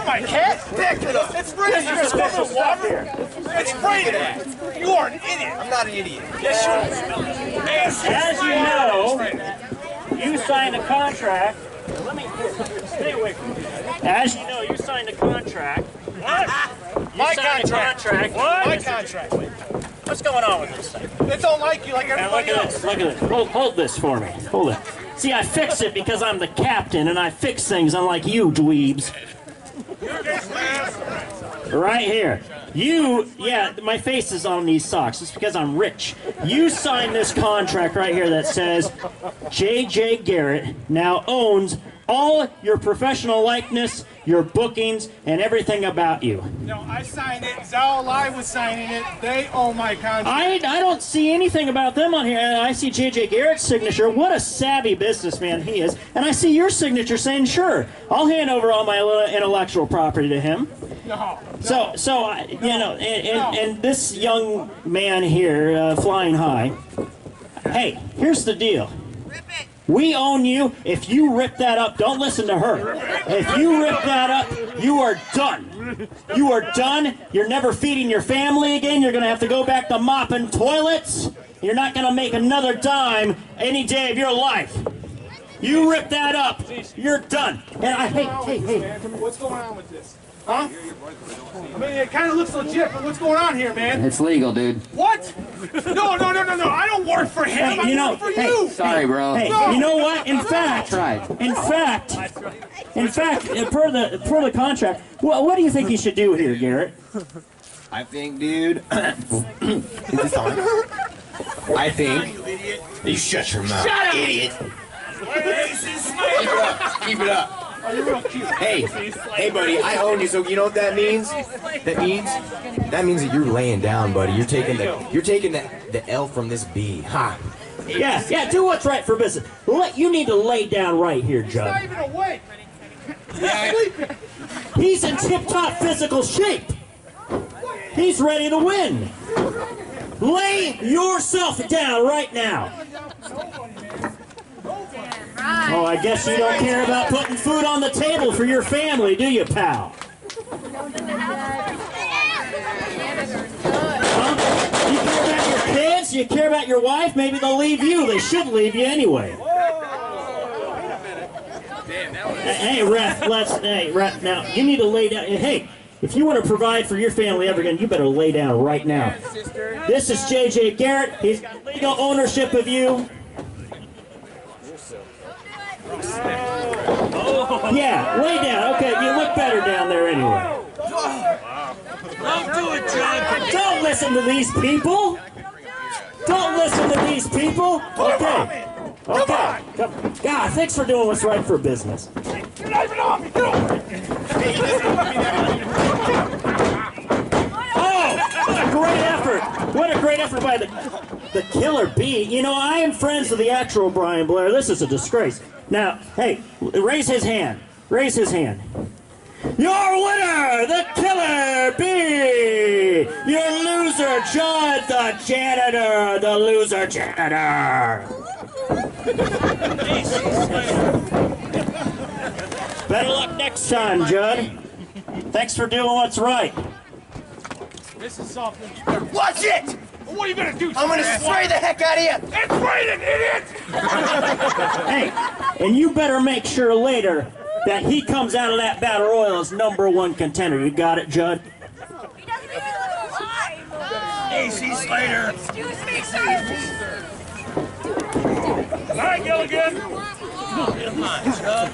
My cat? Pick it up. It's raining. You're swimming water. It's raining. You are an idiot. I'm not an idiot. Yes, you are. As you know, you signed a contract. Let me stay away from me. As you know, you signed a contract. What? My contract. What? My contract. What's going on with this thing? They don't like you like everybody else. Look at this. Hold this for me. Hold it. See, I fix it because I'm the captain, and I fix things unlike you dweebs. Right here. Yeah, my face is on these socks. It's because I'm rich. You signed this contract right here that says J.J. Garrett now owns all your professional likeness, your bookings, and everything about you. No, I signed it. Zal Live was signing it. They own my contract. I don't see anything about them on here. I see J.J. Garrett's signature. What a savvy businessman he is. And I see your signature saying, sure, I'll hand over all my little intellectual property to him. No. And this young man here, flying high, hey, here's the deal. We own you. If you rip that up, don't listen to her. If you rip that up, you are done. You are done. You're never feeding your family again. You're going to have to go back to mopping toilets. You're not going to make another dime any day of your life. You rip that up, you're done. And hey. What's going on with this? Huh? I mean, it kind of looks legit, but what's going on here, man? It's legal, dude. What? No. I don't work for him. Hey, I work for you. Sorry, bro. Hey, No. you know what? In fact, per the contract, what do you think you should do here, Garrett? I think, dude. Is this on? I think. You shut your mouth. Shut up, idiot. Keep it up. Oh, you're real cute. Hey, buddy, I own you, so you know what that means? That means that you're laying down, buddy. You're taking the L from this B. Ha. Yeah, do what's right for business. You need to lay down right here, Judd. He's not even awake. He's in tip-top physical shape. He's ready to win. Lay yourself down right now. Oh, I guess you don't care about putting food on the table for your family, do you, pal? Huh? You care about your kids? You care about your wife? Maybe they'll leave you. They should leave you anyway. Hey, ref, now, you need to lay down. Hey, if you want to provide for your family ever again, you better lay down right now. This is J.J. Garrett. He's got legal ownership of you. Yeah, lay down. Okay, you look better down there anyway. Don't do it, John. Don't listen to these people. Don't listen to these people. Okay. God, thanks for doing what's right for business. You're not even off me. Get over it. Oh, what a great effort. What a great effort by the Killer Bee. You know, I am friends with the actual Brian Blair. This is a disgrace. Now, hey, raise his hand. Raise his hand. Your winner, the Killer Bee! Your loser, Judd, the janitor, the loser janitor. Better luck next time, Judd. Thanks for doing what's right. This is something. Watch it! What are you gonna do? I'm gonna spray the heck out of you! It's raining, idiot! Hey, and you better make sure later that he comes out of that battle royal as #1 contender. You got it, Judd? He doesn't even look alive. AC Slater! Excuse me, sir. All right, Gilligan! Come on, Chuck.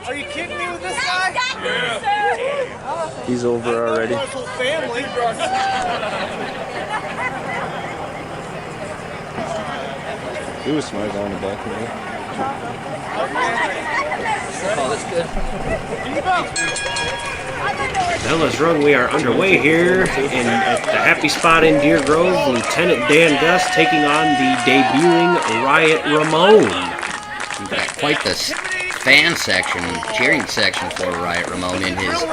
Are you kidding me with this guy? Yeah. He's over already. Family. He was smart on the back of me. Bell is rung. We are underway here at the Happy Spot in Deer Grove. Lieutenant Dan Gus taking on the debuting Riot Ramon. We've got quite the fan section, cheering section for Riot Ramon in his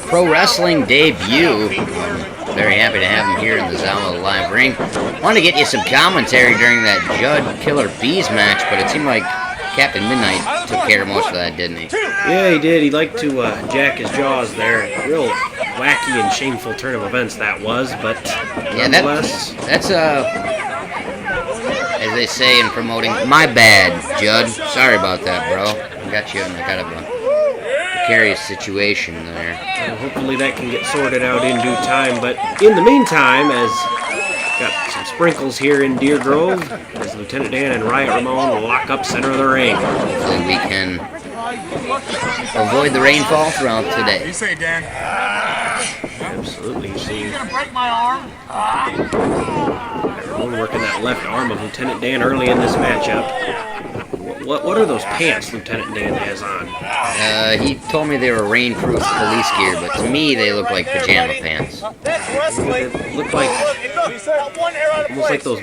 pro wrestling debut. I'm very happy to have him here in the Zawa Live Ring. Wanted to get you some commentary during that Judd Killer Bees match, but it seemed like Captain Midnight took care of most of that, didn't he? Yeah, he did. He liked to jack his jaws there. Real wacky and shameful turn of events that was, but yeah, nonetheless. That's as they say in promoting, my bad, Judd. Sorry about that, bro. I got you in a kind of a precarious situation there. Well, hopefully that can get sorted out in due time, but in the meantime, as got some sprinkles here in Deer Grove, as Lieutenant Dan and Riot Ramon lock up center of the ring. Hopefully we can avoid the rainfall throughout today. You say, Dan. Absolutely. You see, You're gonna break my arm? Ramon working that left arm of Lieutenant Dan early in this matchup. What are those pants Lieutenant Dan has on? He told me they were rainproof police gear, but to me they look like pajama pants. They look like almost like those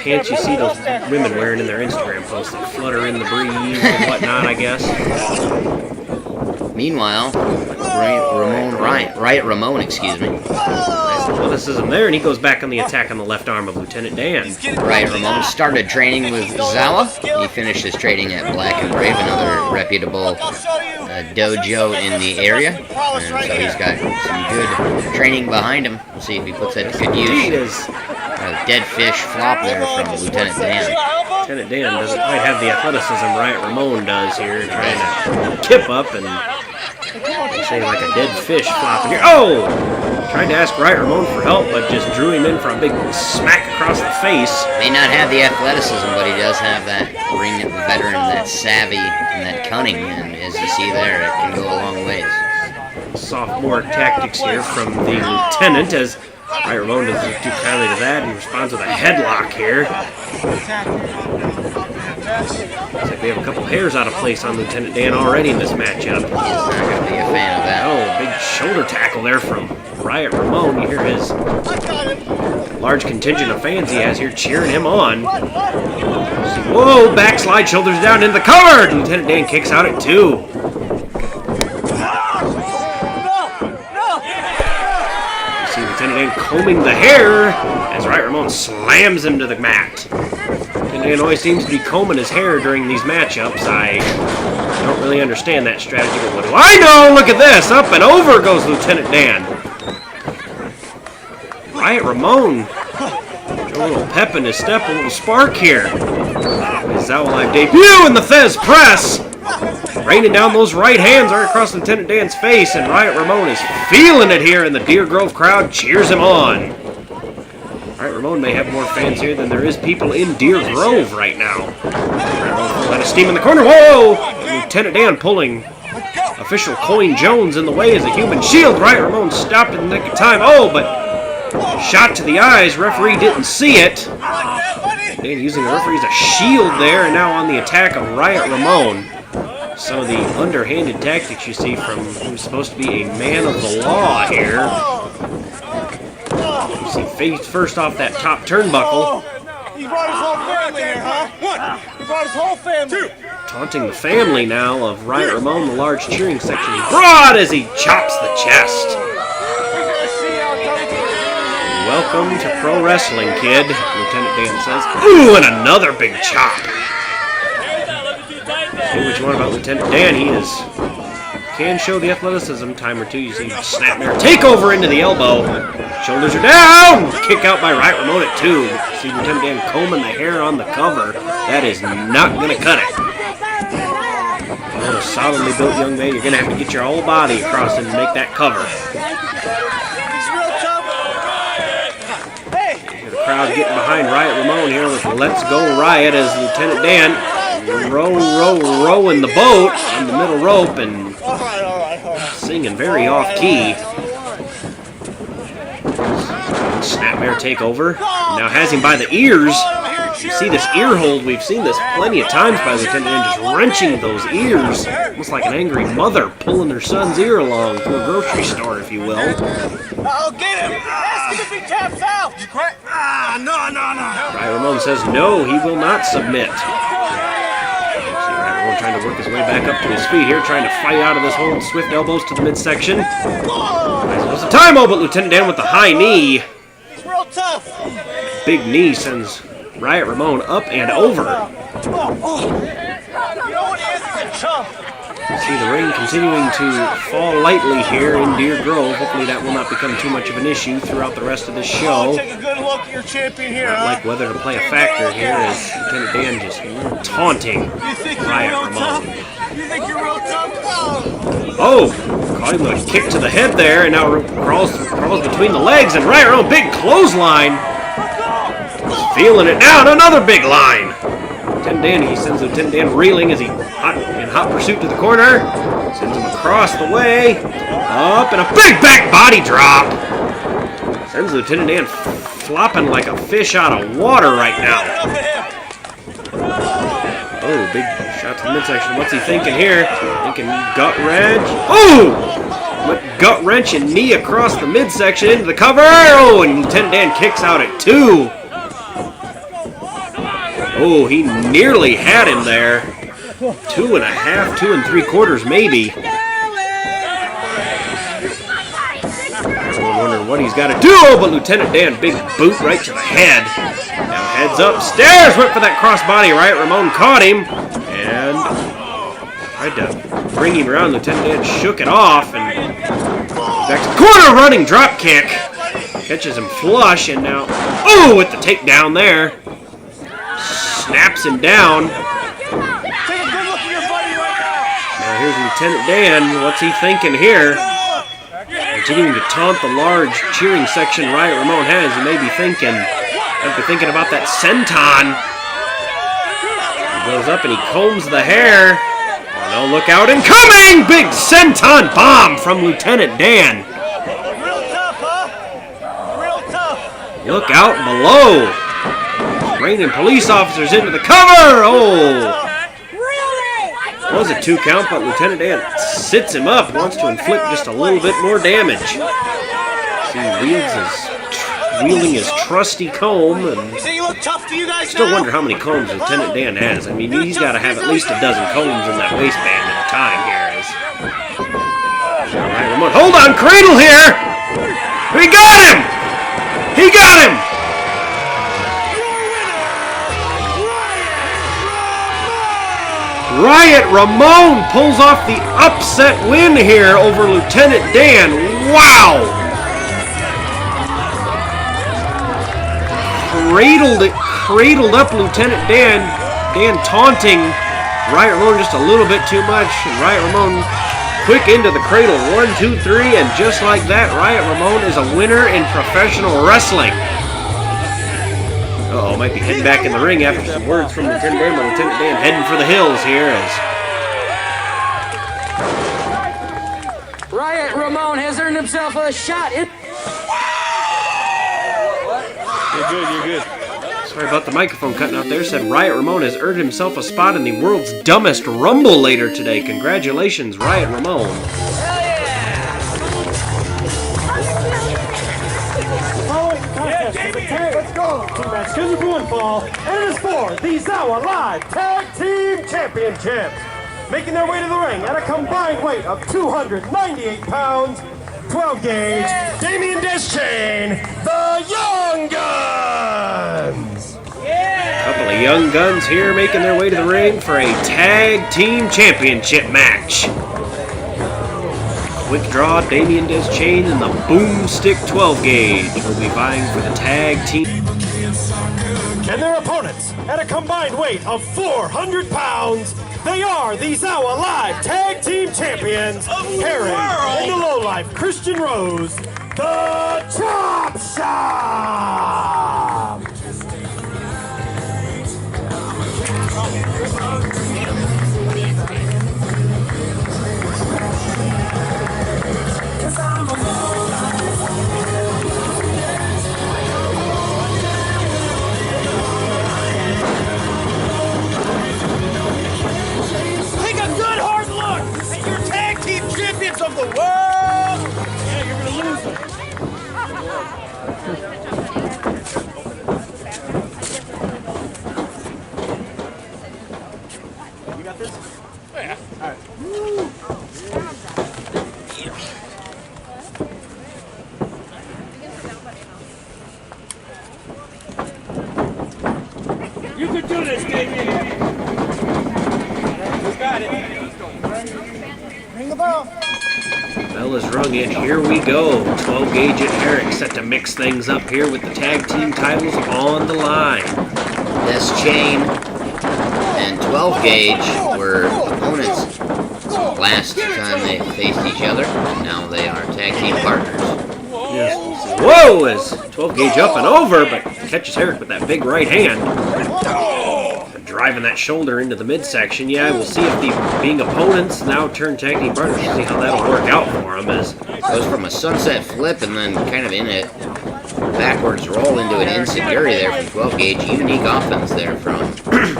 pants you see those women wearing in their Instagram posts that flutter in the breeze and whatnot, I guess. Meanwhile, Riot Ramon, excuse me. Nice athleticism there, and he goes back on the attack on the left arm of Lieutenant Dan. Riot Ramon started training with Zawa. He finished his training at Black and Brave, another reputable dojo in the area. And so he's got some good training behind him. We'll see if he puts that to good use. Dead fish flop there from Lieutenant Dan. Lieutenant Dan doesn't quite have the athleticism Riot Ramon does here, trying to tip up and say like a dead fish flopping here. Oh! Tried to ask Riot Ramon for help, but just drew him in for a big smack across the face. May not have the athleticism, but he does have that ring veteran, that savvy, and that cunning, and as you see there, it can go a long ways. Sophomore tactics here from the lieutenant, as Riot Ramon doesn't look too kindly to that. He responds with a headlock here. Looks like we have a couple hairs out of place on Lieutenant Dan already in this matchup. He's not going to be a fan of that. Oh, big shoulder tackle there from Riot Ramon. You hear his large contingent of fans he has here cheering him on. Whoa, backslide, shoulders down into the cover. Lieutenant Dan kicks out at 2. Lieutenant Dan combing the hair as Riot Ramon slams him to the mat. Lieutenant Dan always seems to be combing his hair during these matchups. I don't really understand that strategy, but what do I know? Look at this. Up and over goes Lieutenant Dan. Riot Ramon. Show a little pep in his step, a little spark here. His Zawa Live debut in the Fez press. Raining down those right hands right across Lieutenant Dan's face, and Riot Ramon is feeling it here, and the Deer Grove crowd cheers him on. Riot Ramon may have more fans here than there is people in Deer Grove right now. Riot Ramon pulling out of steam in the corner. Whoa! Lieutenant Dan pulling official Coin Jones in the way as a human shield. Riot Ramon stopped in the nick of time. Oh, but shot to the eyes. Referee didn't see it. Dan using the referee as a shield there, and now on the attack of Riot Ramon. Some of the underhanded tactics you see from who's supposed to be a man of the law here. You see face first off that top turnbuckle. He brought his whole family here, huh? One. He brought his whole family. Taunting the family now of Riot Ramon, the large cheering section. Broad as he chops the chest. Welcome to pro wrestling, kid, Lieutenant Dan says. Ooh, and another big chop. Say what you want about Lieutenant Dan, he can show the athleticism time or two. You see snapmare takeover into the elbow. Shoulders are down. Kick out by Riot Ramon at 2. You see Lieutenant Dan combing the hair on the cover. That is not going to cut it. A solidly built young man, you're going to have to get your whole body across him to make that cover. The crowd getting behind Riot Ramon here with Let's Go Riot as Lieutenant Dan rowing the boat on the middle rope and singing very off-key. Snapmare takeover. Now has him by the ears. You see this ear hold. We've seen this plenty of times by Lieutenant Dan, just wrenching those ears. Almost like an angry mother pulling her son's ear along through a grocery store, if you will. I'll get him. Ask him if he taps out. You crack? No. Riot Ramon says no, he will not submit. Trying to work his way back up to his feet here, trying to fight out of this hold. Swift elbows to the midsection. There's a time, but Lieutenant Dan with the high knee. He's real tough. Big knee sends Riot Ramon up and over. You know what he is? He's a chump. See the ring continuing to fall lightly here in Deer Grove. Hopefully that will not become too much of an issue throughout the rest of this show. Take a good look at your champion here, Not like whether to play a factor here as Lieutenant Dan just taunting Riot Ramon. You think you're real tough? Oh! Caught him with a kick to the head there, and now crawls between the legs, and Riot Ramon, big clothesline. He's feeling it now, and another big line. Lieutenant Dan, he sends Lieutenant Dan reeling as he in hot pursuit to the corner. Sends him across the way. Up, and a big back body drop. Sends Lieutenant Dan flopping like a fish out of water right now. Oh, big shot to the midsection. What's he thinking here? Thinking gut wrench. Oh! Gut wrench and knee across the midsection into the cover. Oh, and Lieutenant Dan kicks out at 2. Oh, he nearly had him there. 2.5, 2 3/4 maybe. Everyone wondering what he's got to do. Oh, but Lieutenant Dan, big boot right to the head. Now heads upstairs. Went for that crossbody. Riot Ramon caught him and tried to bring him around. Lieutenant Dan shook it off and back to the corner. Running drop kick. Catches him flush and now, oh, with the takedown there. Snaps him down. Take a good look at your buddy right now. Now here's Lieutenant Dan. What's he thinking here? Continuing to taunt the large cheering section Riot Ramon has. He may be thinking about that senton. He goes up and he combs the hair. Oh no, look out, incoming! Big senton bomb from Lieutenant Dan. Real tough, huh? Real tough. Look out below. Raining police officers into the cover. Oh! Was a 2 count, but Lieutenant Dan sits him up, wants to inflict just a little bit more damage. See, wielding his trusty comb, and You say you look tough to you guys still now? wonder how many combs Lieutenant Dan has. I mean, he's got to have at least a dozen combs in that waistband at a time here. All right, Ramon, hold on, cradle here. He got him. He got him. Riot Ramon pulls off the upset win here over Lieutenant Dan. Wow! Cradled up Lieutenant Dan. Dan taunting Riot Ramon just a little bit too much. And Riot Ramon quick into the cradle. 1, 2, 3, and just like that, Riot Ramon is a winner in professional wrestling. Uh-oh, might be heading back in the ring after some words from Lieutenant Dan, but Lieutenant Dan heading for the hills here as Riot Ramon has earned himself a shot. You're good. Sorry about the microphone cutting out there. Said Riot Ramon has earned himself a spot in the world's dumbest rumble later today. Congratulations, Riot Ramon. Let's go! Two-match scheduled for one fall, and it is for the Zawa Live Tag Team Championships. Making their way to the ring at a combined weight of 298 pounds, 12 gauge, Damien Deschain, the Young Guns! Couple of young guns here making their way to the ring for a tag team championship match. Quick draw, Damien Deschain and the Boomstick 12 gauge will be vying for the tag team. And their opponents, at a combined weight of 400 pounds, they are the Zawa Live Tag Team Champions, pairing in the lowlife Christian Rose, the Chop Shop! You could do this, Damien. You got it. Ring the bell. Bell is rung in. Here we go. 12 gauge and Herrick set to mix things up here with the tag team titles on the line. Des Chain and 12 gauge were opponents last time they faced each other. Now they are tag team partners. Yes. Whoa! As 12 gauge up and over, but catches Herrick with that big right hand. Driving that shoulder into the midsection. Yeah, we'll see if the being opponents now turn tag team partners. See how that'll work out for them. As goes from a sunset flip and then kind of in it backwards roll into an enziguri there from 12 gauge. Unique offense there from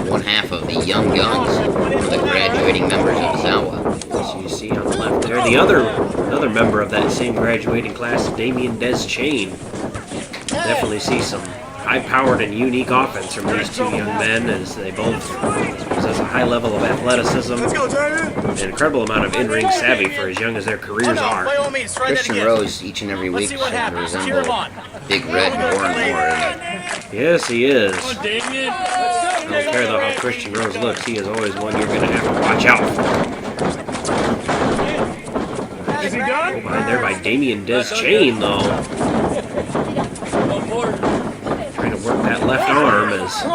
one half of the Young Guns, one of the graduating members of Zawa. So you see on the left there, the another member of that same graduating class, Damien Des Chain. Definitely see some high-powered and unique offense from these two young men, as they both possess a high level of athleticism and an incredible amount of in-ring savvy for as young as their careers are. Christian Rose each and every week should resemble Big Red more and more. Yes, he is. I don't care though how Christian Rose looks, he is always one you're going to have to watch out for. Is he done? Behind there by Damien Des Chain, though. Trying to work that left arm as so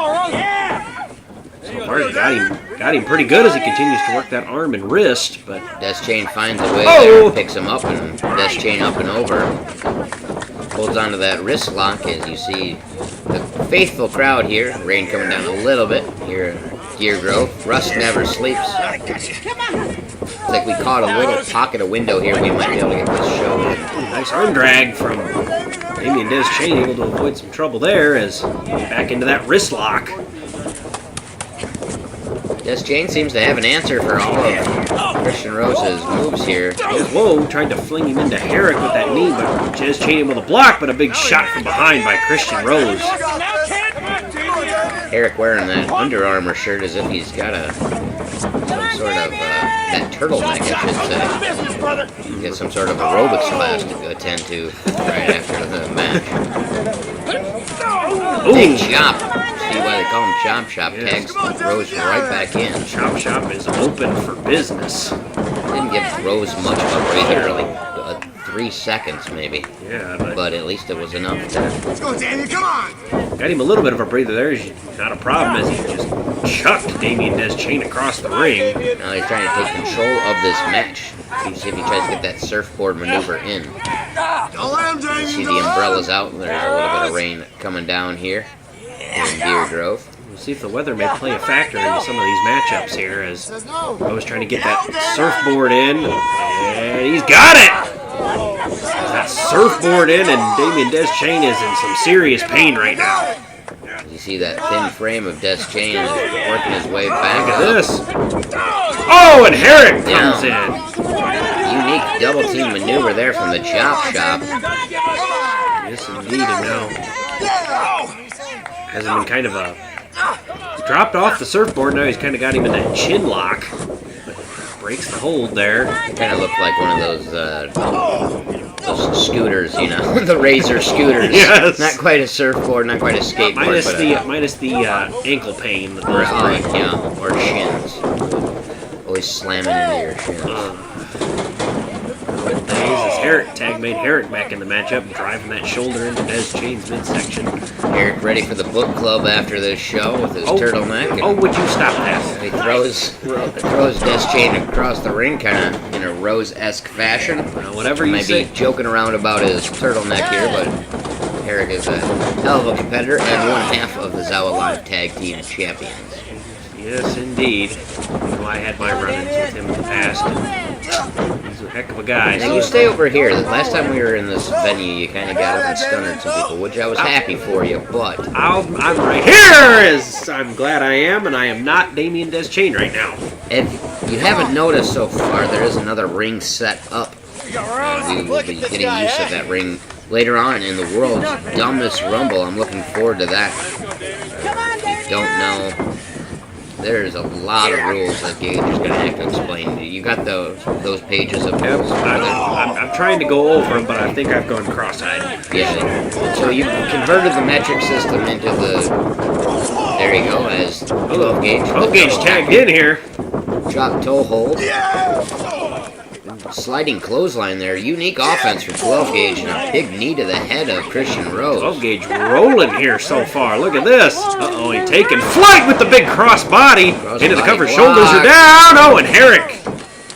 far got him pretty good as he continues to work that arm and wrist, but Des Chain finds a way there, picks him up, and Des Chain up and over. Holds onto that wrist lock as you see the faithful crowd here. Rain coming down a little bit here at Deer Grove. Rust never sleeps. It's like we caught a little pocket of window here. We might be able to get this show. Nice arm drag from Damien Des Chain, able to avoid some trouble there as back into that wrist lock. Des Chain seems to have an answer for all of Christian Rose's moves here. Whoa, tried to fling him into Herrick with that knee, but Des Chain able to block, but a big shot from behind by Christian Rose. Herrick wearing that Under Armour shirt as if he's got some sort of that turtleneck, I should say. He's got some sort of aerobics class to attend to right after the match. Big chop. See why they call him Chop Shop. Tags Rose right back in. Chop Shop is open for business. Didn't give Rose much of a breather, like 3 seconds maybe. Yeah, but at least it was enough to... Let's go, Danny, come on! Got him a little bit of a breather there. Not a problem as he just chucked Damien Des Chain across the ring. Now he's trying to take control of this match. See if he tries to get that surfboard maneuver in. Don't let him, Damien! See the umbrellas out, and there's a little bit of rain coming down here in Deer Grove. We'll see if the weather may play a factor into some of these matchups here, as I was trying to get that surfboard in, and he's got it! That surfboard in, and Damien Des Chain is in some serious pain right now. You see that thin frame of Des Chain is working his way back. Look at this. Oh, and Herrick comes in. Unique double team maneuver there from the Chop Shop. Yes, indeed, and now hasn't been kind of a... He dropped off the surfboard, now he's kind of got him in that chin lock. Breaks the hold there. Kind of looked like one of those scooters, you know, the Razor scooters. Yes. Not quite a surfboard, not quite a skateboard. Minus the ankle pain. That right, yeah, or shins. Always slamming into your shins. As Herrick tag-made Herrick back in the matchup, driving that shoulder into Des Chain's midsection. Herrick ready for the book club after this show with his turtleneck. Oh, would you stop that? He throws Des Chain across the ring, kind of in a Rose-esque fashion. Well, whatever you say. Might be joking around about his turtleneck here, but Herrick is a hell of a competitor and one half of the Zawa Live Tag Team Champions. Yes, indeed. You know, I had my run-ins with him in the past. He's a heck of a guy. Now, you stay over here. The last time we were in this venue, you kind of got up and stunnered some people, which I was happy for you, but... I'm right here, as I'm glad I am, and I am not Damien Des Chain right now. If you haven't noticed so far, there is another ring set up. We will be getting use of that ring later on in the world's dumbest rumble. I'm looking forward to that. If you don't know There's a lot of rules that Gage is going to have to explain to you. You got those pages of rules. I'm trying to go over them, but I think I've gone cross-eyed. Yeah. So you converted the metric system into the. There you go, as 12 gauge. 12 gauge tagged in here. Drop toe hold. Sliding clothesline there. Unique offense for 12 gauge and a big knee to the head of Christian Rose. 12 gauge rolling here so far. Look at this. Uh-oh, he's taking flight with the big cross body. Into the cover. Block. Shoulders are down. Oh, and Herrick,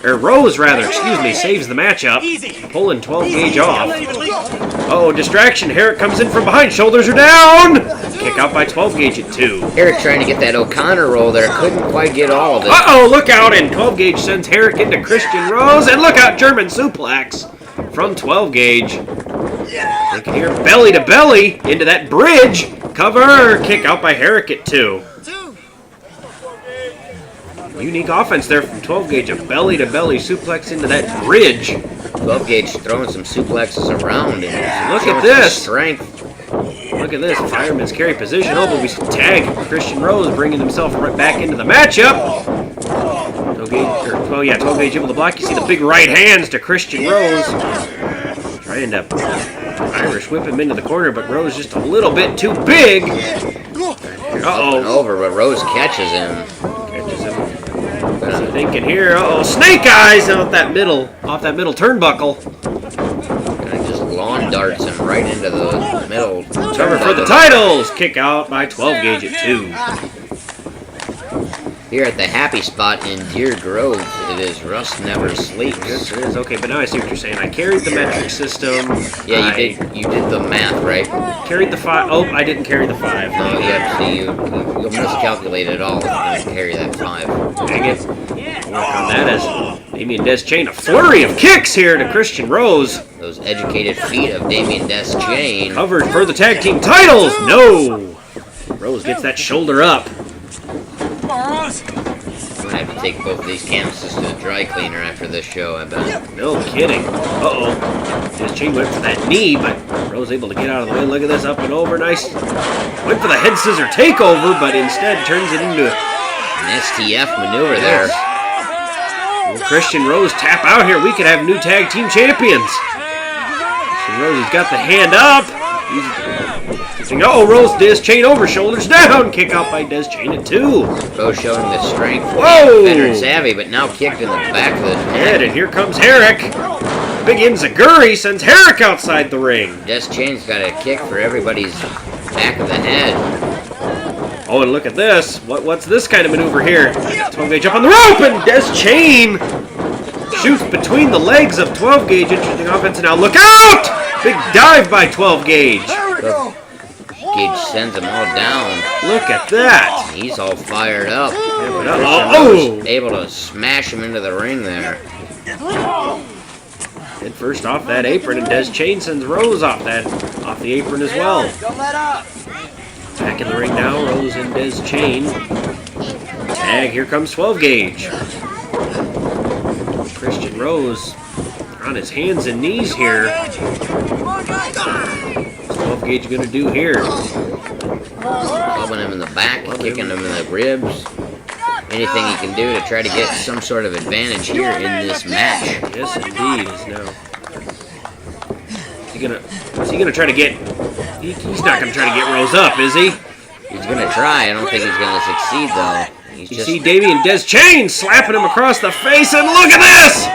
or Rose rather, excuse me, saves the matchup. Pulling 12 gauge off. Uh-oh, distraction. Herrick comes in from behind. Shoulders are down. Kick out by 12 gauge at 2. Herrick trying to get that O'Connor roll there. Couldn't quite get all of it. Uh-oh, look out. And 12 gauge sends Herrick into Christian Rose. And look out, German suplex from 12 gauge. Thinking here, belly to belly into that bridge. Cover. Kick out by Herrick at 2. Unique offense there from 12 gauge. A belly to belly suplex into that bridge. 12 gauge throwing some suplexes around. And Look at showing this. some strength. Look at this. Fireman's carry position. Oh, but we tag Christian Rose, bringing himself right back into the matchup. 12 gauge able to block. You see the big right hands to Christian Rose. Trying to Irish whip him into the corner, but Rose just a little bit too big. Up and over, but Rose catches him. What's he thinking here? Uh-oh, snake eyes off that middle turnbuckle. And just lawn darts him right into the middle. Cover for the titles. Kick out by 12 gauge at 2. Here at the happy spot in Deer Grove, it is Rust Never Sleeps. Yes, it is. Okay, but now I see what you're saying. I carried the metric system. Yeah, you did the math, right? Carried the 5. Oh, I didn't carry the 5. No, yeah, see, you'll miscalculate it all if you don't carry that 5. Dang it. Work on that as Damien Des Chain. A flurry of kicks here to Christian Rose. Those educated feet of Damien Des Chain. Covered for the tag team titles. No. Rose gets that shoulder up. I'm gonna have to take both of these canvases to the dry cleaner after this show, I bet. No kidding. Uh-oh. Des Chain went for that knee, but Rose able to get out of the way. Look at this, up and over. Nice. Went for the head scissor takeover, but instead turns it into an STF maneuver there. Will Christian Rose tap out here? We could have new tag team champions. Christian Rose has got the hand up. Oh, Rose, Des Chain over, shoulders down. Kick out by Des Chain at 2. Rose showing the strength. Whoa! Veteran savvy, but now kicked in the back of the head. And here comes Herrick. Big Enziguri sends Herrick outside the ring. Des Chain's got a kick for everybody's back of the head. Oh, and look at this. What's this kind of maneuver here? 12 gauge up on the rope, and Des Chain shoots between the legs of 12 gauge. Interesting offense. And now look out! Big dive by 12 gauge. Gage sends them all down. Look at that. He's all fired up. Oh! Able to smash him into the ring there. Head first off that apron, and Des Chain sends Rose off the apron as well. Don't let up. Back in the ring now, Rose and Des Chain. Tag, here comes 12 gauge. Christian Rose on his hands and knees here. What's 12 gauge gonna do here? Clubbing him in the back, kicking him in the ribs. Anything he can do to try to get some sort of advantage here in this match. Yes, indeed. Is he gonna try to get? He's not gonna try to get Rose up, is he? He's gonna try. I don't think he's gonna succeed though. You see Damien Des Chain slapping him across the face, and look at this!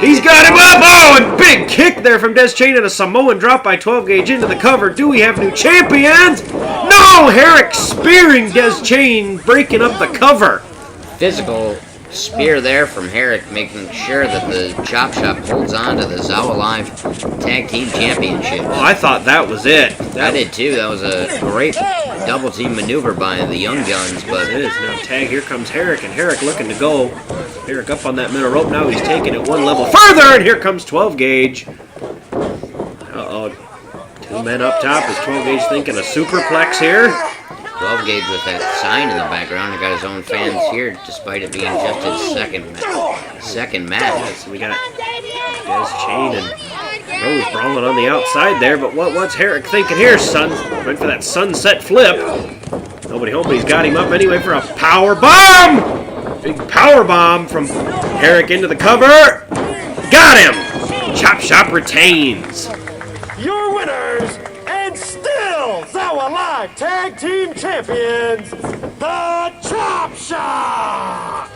He's got him up! Oh, and big kick there from Des Chain and a Samoan drop by 12 gauge into the cover. Do we have new champions? No! Herrick spearing Des Chain, breaking up the cover. Physical spear there from Herrick, making sure that the Chop Shop holds on to the Zawa Live Tag Team Championship. Oh, I thought that was it. I did too. That was a great double team maneuver by the Young Guns. But it is now tag. Here comes Herrick, and Herrick looking to go. Herrick up on that middle rope. Now he's taking it one level further, and here comes 12 gauge. Uh-oh. Two men up top. Is 12 gauge thinking a superplex here? 12 gauge with that sign in the background. He got his own fans here, despite it being just his second match. So we got Des Chain and Rose brawling on the outside there. But what's Herrick thinking here, son? Went for that sunset flip. Nobody home, but he's got him up anyway for a power bomb! Big power bomb from Eric into the cover. Got him! Chop Shop retains. Your winners, and still Zawa Live Tag Team Champions, the Chop Shop!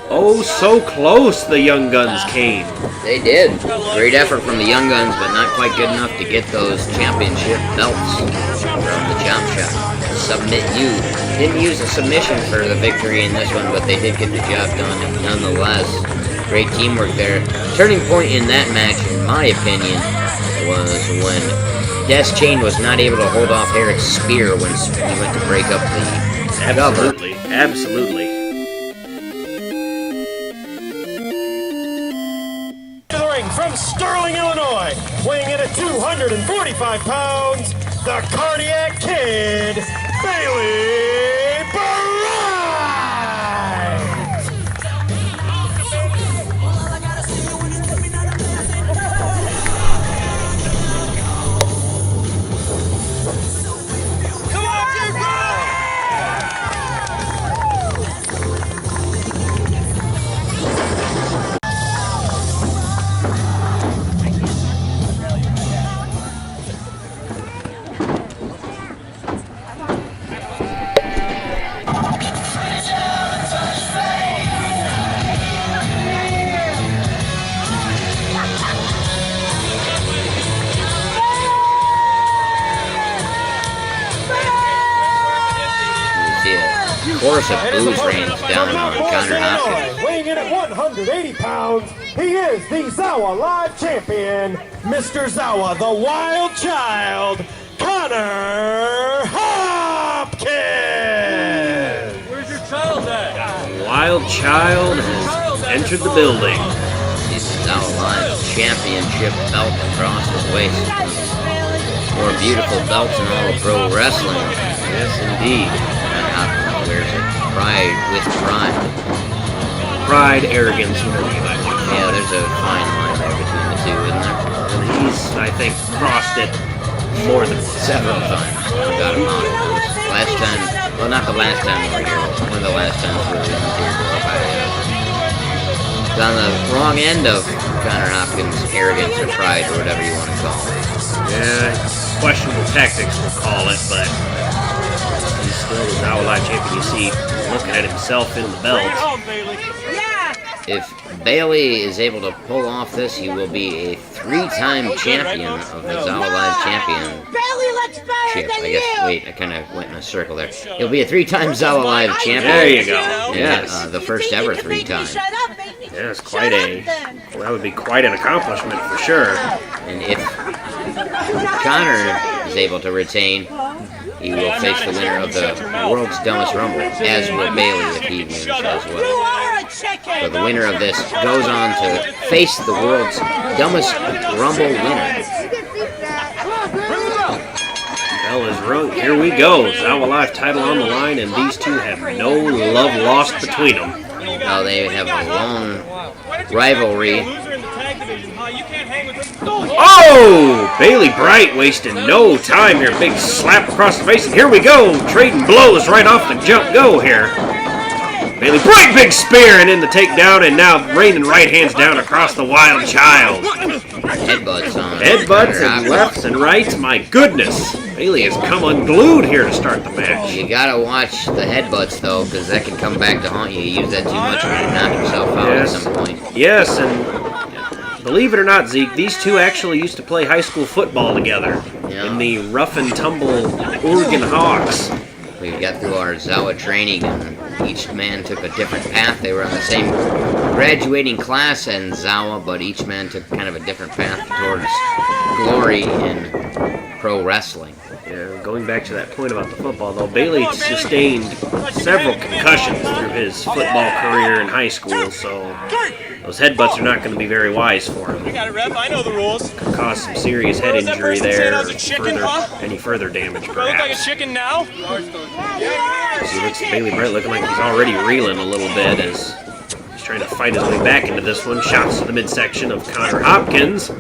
Oh, so close the Young Guns came. They did. Great effort from the Young Guns, but not quite good enough to get those championship belts from the Chop Shop. Submit You didn't use a submission for the victory in this one, but they did get the job done nonetheless. Great teamwork there. Turning point in that match, in my opinion, was when Death Chain was not able to hold off Eric's spear when he went to break up the cover. Absolutely, absolutely. From Sterling, Illinois, weighing in at 245 pounds, the Cardiac Kid, Bailey Barrett! Come on, Jim, go! Chorus of boos rains down on Connor Hopkins. Weighing in at 180 pounds, he is the Zawa Live Champion, Mr. Zawa, the Wild Child, Connor Hopkins! Where's your child at? Wild Child has entered the building. He's the Zawa Live Championship belt across his waist. More beautiful belts in all of pro wrestling. Yes, indeed. Wears it. Pride with pride. Pride, arrogance, whatever you like. Yeah, there's a fine line there between the two, isn't there? And he's, I think, crossed it more than Several times. Forgot about it. Last time, well, not the last time we were here. One of the last times we were in here. It's on the wrong end of Connor Hopkins' arrogance or pride or whatever you want to call it. Yeah, questionable tactics, we'll call it, but he's still the Zawa Live champion. You see, looking at himself in the belt. If Bailey is able to pull off this, he will be a 3-time champion of the Zawa Live Championship. I guess, wait, I kind of went in a circle there. He'll be a 3-time Zawa Live champion. There you go. Yes. The first ever 3-time. Yes, quite a, well, that would be quite an accomplishment for sure. And if Connor is able to retain, he will face the winner of the World's Dumbest Rumble, as will Bailey if he wins as well. So the winner of this goes on to face the World's Dumbest Rumble winner. Bell is rung. Here we go. Zawa Live title on the line, and these two have no love lost between them. Now they have a long rivalry. Oh! Bailey Bright wasting no time here. Big slap across the face, and here we go. Trading blows right off the jump go here. Bailey Bright, big spear, and in the takedown, and now raining right hands down across the Wild Child. Headbutts on. Headbutts and lefts and rights. My goodness. Bailey has come unglued here to start the match. You gotta watch the headbutts though, because that can come back to haunt you. He used that too much when he knocked himself out at some point. Yes, and believe it or not, Zeke, these two actually used to play high school football together in the rough and tumble Oregon Hawks. We got through our Zawa training, and each man took a different path. They were on the same graduating class in Zawa, but each man took kind of a different path towards glory in pro wrestling. Yeah, going back to that point about the football, though, Bailey sustained several concussions through his football career in high school, so those headbutts are not going to be very wise for him. I got it, ref. I know the rules. Could cause some serious head injury there, or any further damage, Do I look like a perhaps. chicken now? He looks Bailey Bright looking like he's already reeling a little bit as he's trying to fight his way back into this one. Shots to the midsection of Connor Hopkins.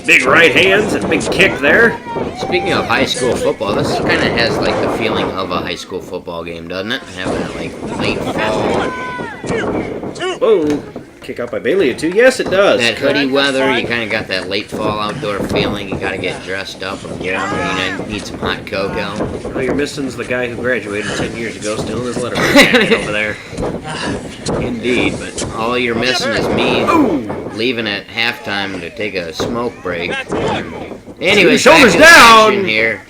Big right hands and big kick there. Speaking of high school football, this kind of has like the feeling of a high school football game, doesn't it? Having it like late fall. Whoa. Kick out by Bailey at 2. Yes, it does. That hoodie weather, you kind of got that late fall outdoor feeling. You got to get dressed up and warm. You need some hot cocoa. All you're missing's the guy who graduated 10 years ago, still in his letter over there. Indeed, but all you're missing is me leaving at halftime to take a smoke break. Anyways, shoulders down here.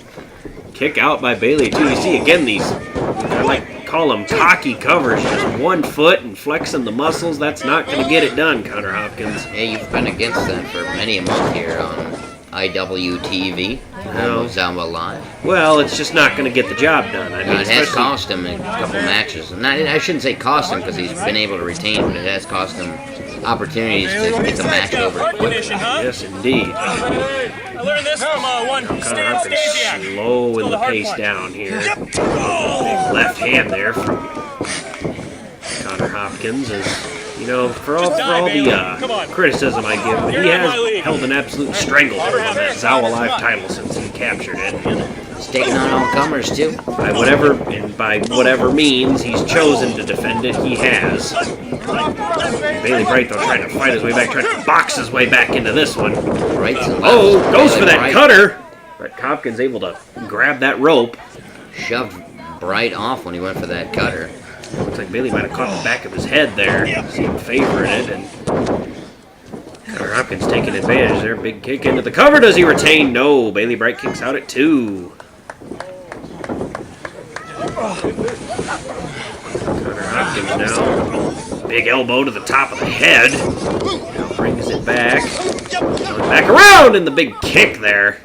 Kick out by Bailey too. You see again these, I like to call them cocky covers, just 1 foot and flexing the muscles. That's not going to get it done, Connor Hopkins. Yeah, you've been against that for many a month here on IWTV, Zama Live. Well, it's just not going to get the job done. I mean, it has cost him a couple matches. I shouldn't say cost him because he's been able to retain, but it has cost him opportunities to get the match over quickly. Yes, indeed. I learned this from one Connor Hopkins slowing the pace down here. Left hand there from Connor Hopkins is, you know, for all the criticism I give, he has held an absolute stranglehold on that Zawa Live title since he captured it. He's taking on all comers too. By whatever means he's chosen to defend it, he has. Bailey Bright, though, trying to fight his way back, trying to box his way back into this one. Oh, goes for that cutter. Brett Hopkins able to grab that rope. Shoved Bright off when he went for that cutter. Looks like Bailey might have caught the back of his head there. See him favoring it, and Connor Hopkins taking advantage there. Big kick into the cover. Does he retain? No. Bailey Bright kicks out at 2. Connor Hopkins now. Big elbow to the top of the head. Now brings it back. Back around, and the big kick there.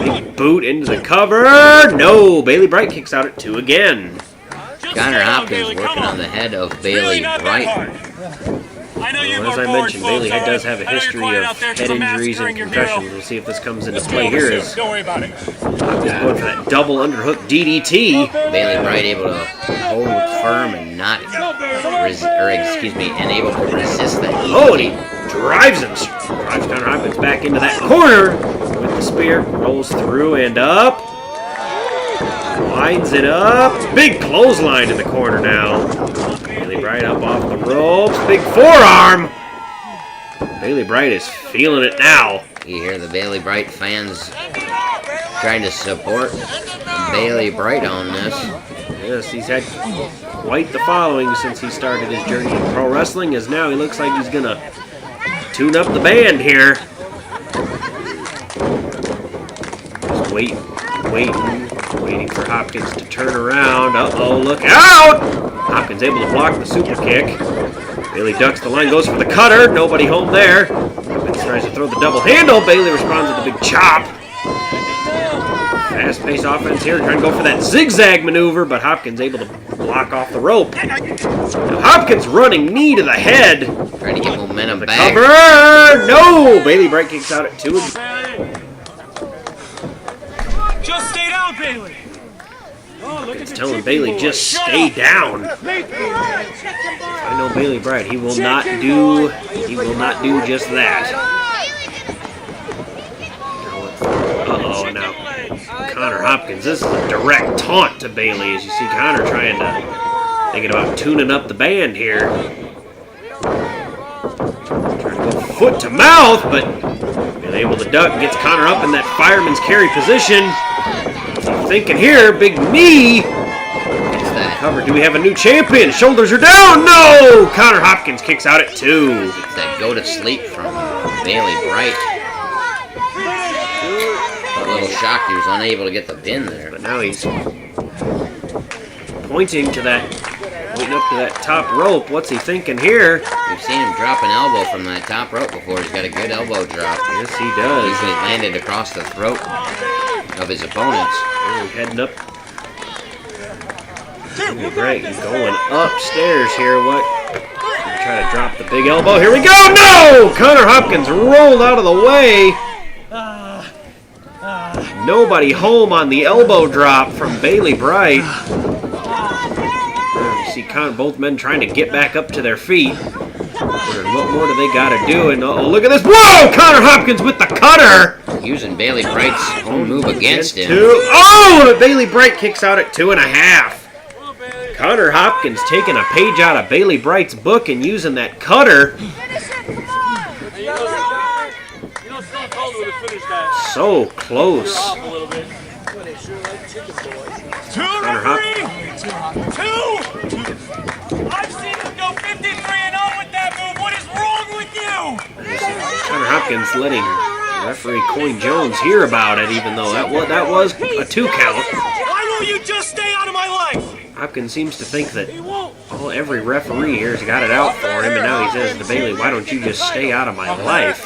Big boot into the cover. No. Bailey Bright kicks out at 2 again. Connor Hopkins working on the head of Bailey Bright. Well, as I mentioned, Bailey does have a history of head injuries and concussions. We'll see if this comes into play here. As Hopkins going for that double underhook DDT. Bailey Bright able to hold firm and not, and able to resist that DDT. Oh, and he drives Connor Hopkins back into that corner with the spear. Rolls through and up. Winds it up. Big clothesline in the corner now. Bailey Bright up off the ropes. Big forearm. Bailey Bright is feeling it now. You hear the Bailey Bright fans trying to support Bailey Bright on this. Yes, he's had quite the following since he started his journey in pro wrestling, as now he looks like he's going to tune up the band here. Just waiting for Hopkins to turn around. Uh-oh, look out! Hopkins able to block the super kick. Bailey ducks the line, goes for the cutter. Nobody home there. Hopkins tries to throw the double handle. Bailey responds with a big chop. Fast-paced offense here, trying to go for that zigzag maneuver, but Hopkins able to block off the rope. Now Hopkins running knee to the head. Trying to get momentum back. Cover! No! Bailey Bright kicks out at 2. Just stay down, Bailey. It's telling Bailey just stay down. I know Bailey Bright. He will not do just that. Uh-oh, now Connor Hopkins. This is a direct taunt to Bailey, as you see Connor thinking about tuning up the band here. Trying to go foot to mouth, but Bailey able to duck, gets Connor up in that fireman's carry position. Thinking here, big knee. Cover. Do we have a new champion? Shoulders are down. No! Connor Hopkins kicks out at 2. It's that go to sleep from Bailey Bright. A little shocked he was unable to get the pin there. But now he's pointing up to that top rope. What's he thinking here? We've seen him drop an elbow from that top rope before. He's got a good elbow drop. Yes, he does. Usually landed across the throat of his opponents. Heading up. Great, he's going upstairs here. What? Try to drop the big elbow. Here we go. No! Connor Hopkins rolled out of the way. Nobody home on the elbow drop from Bailey Bright. You see both men trying to get back up to their feet. Wondering what more do they got to do? And look at this. Whoa! Connor Hopkins with the cutter. using Bailey Bright's own move against him. Oh, but Bailey Bright kicks out at 2.5. Connor Hopkins taking a page out of Bailey Bright's book and using that cutter. So close. Connor Hopkins. I've seen him go 53-0 with that move. What is wrong with you? Connor Hopkins letting referee Coin Jones hear about it, even though that was a 2 count. Why won't you just stay out of my life? Hopkins seems to think that every referee here has got it out for him, and now he says to Bailey, "Why don't you just stay out of my life?"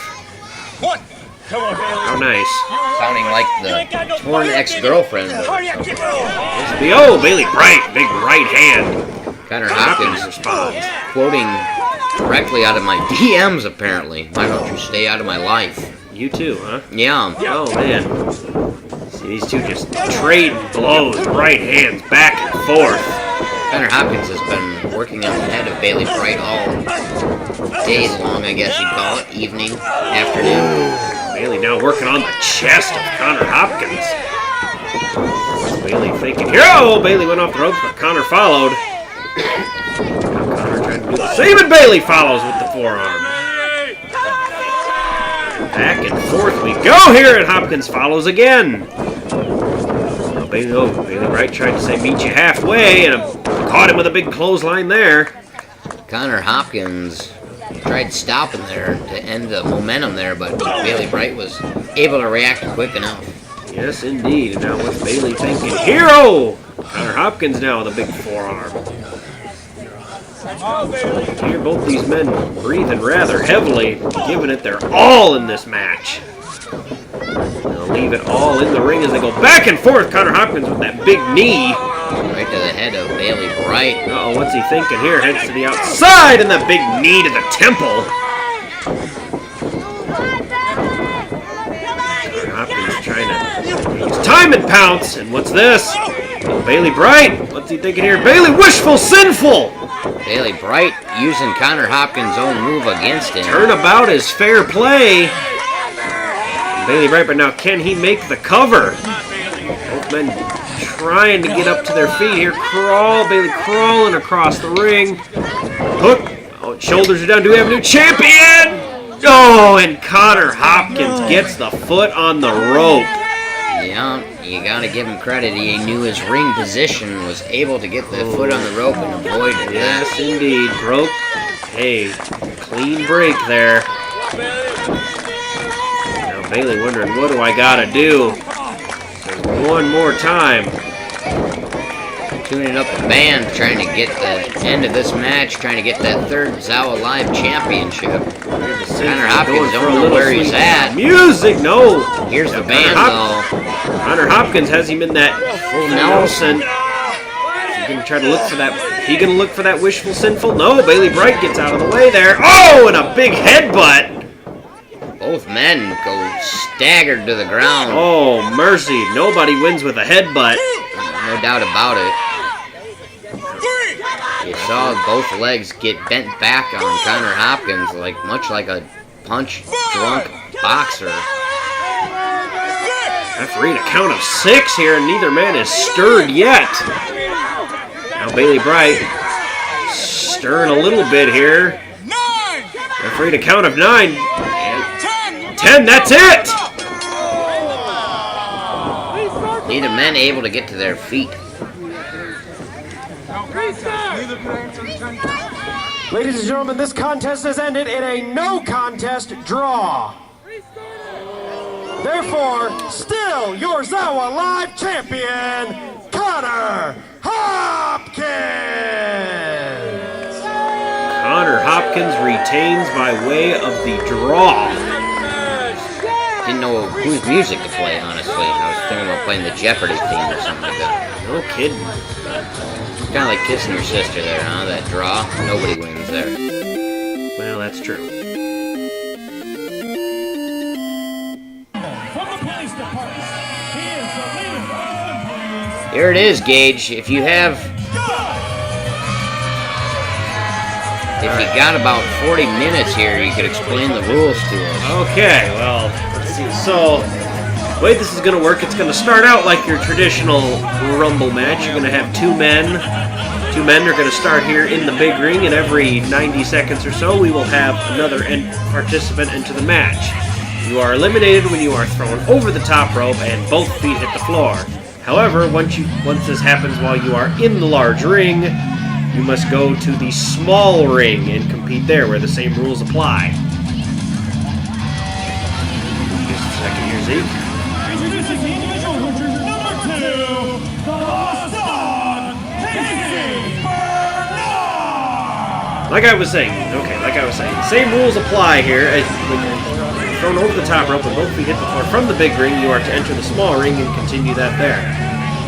What? Come on, Bailey. How nice. Sounding like the torn ex-girlfriend. Oh, Bailey Bright, big right hand. Connor Hopkins responds, quoting directly out of my DMs, apparently. Why don't you stay out of my life? You too, huh? Yeah. Oh, man. See, these two just trading blows, right hands, back and forth. Connor Hopkins has been working on the head of Bailey Bright all day long, I guess you'd call it. Evening, afternoon. Bailey now working on the chest of Connor Hopkins. What's Bailey thinking here? Oh, Bailey went off the ropes, but Connor followed. Now Connor trying to do the same, and Bailey follows with the forearm. Back and forth we go here, and Hopkins follows again. Now Bailey Bright tried to say meet you halfway, and caught him with a big clothesline there. Connor Hopkins tried stopping there to end the momentum there, but Bailey Bright was able to react quick enough. Yes, indeed. And now what's Bailey thinking? Hero! Connor Hopkins now with a big forearm. Hear both these men breathing rather heavily, giving it their all in this match. They'll leave it all in the ring as they go back and forth. Connor Hopkins with that big knee. Right to the head of Bailey Bright. Uh-oh, what's he thinking here? Heads to the outside and that big knee to the temple. Connor Hopkins trying to use time and pounce. And what's this? Oh, Bailey Bright. What's he thinking here? Bailey Wishful Sinful. Bailey Bright using Connor Hopkins' own move against him. Turnabout is fair play. Bailey Bright, but now can he make the cover? Both men trying to get up to their feet here. Bailey crawling across the ring. Hook. Oh, shoulders are down. Do we have a new champion? Oh, and Connor Hopkins gets the foot on the rope. Yeah, you gotta give him credit. He knew his ring position, was able to get the foot on the rope and avoid this. Yes, indeed. Broke. Hey, clean break there. Now Bailey wondering, what do I gotta do? One more time. Tuning up the band, trying to get the end of this match, trying to get that third Zawa Live Championship. Connor Hopkins don't know where he's at. Music, no. Here's the band, though. Connor Hopkins has him in that full Nelson. He's gonna try to look for that. He gonna look for that wishful sinful? No, Bailey Bright gets out of the way there. Oh, and a big headbutt. Both men go staggered to the ground. Oh, mercy. Nobody wins with a headbutt. No doubt about it. You saw both legs get bent back on Connor Hopkins, much like a punch-drunk boxer. Referee a count of 6 here, and neither man is stirred yet. Now Bailey Bright stirring a little bit here. Referee a count of 9. 10, that's it! Neither men able to get to their feet. Ladies and gentlemen, this contest has ended in a no contest draw. Therefore, still your Zawa Live champion, Connor Hopkins! Connor Hopkins retains by way of the draw. Didn't know whose music to play, honestly. I was thinking about playing the Jeopardy theme or something like that. No kidding. Kind of like kissing your sister there, huh? That draw. Nobody wins there. Well, that's true. Here it is, Gage. If you got about 40 minutes here, you could explain the rules to us. Okay, well, let's see. So, The way this is going to work, it's going to start out like your traditional Rumble match. You're going to have two men. Two men are going to start here in the big ring, and every 90 seconds or so, we will have another participant into the match. You are eliminated when you are thrown over the top rope and both feet hit the floor. However, once this happens while you are in the large ring, you must go to the small ring and compete there, where the same rules apply. Just a second here, Zeke. Introducing the individual who drew number 2, the Lost Dog, Casey Bernard! Like I was saying, same rules apply here. When you're thrown over the top rope and both feet hit the floor from the big ring, you are to enter the small ring and continue that there.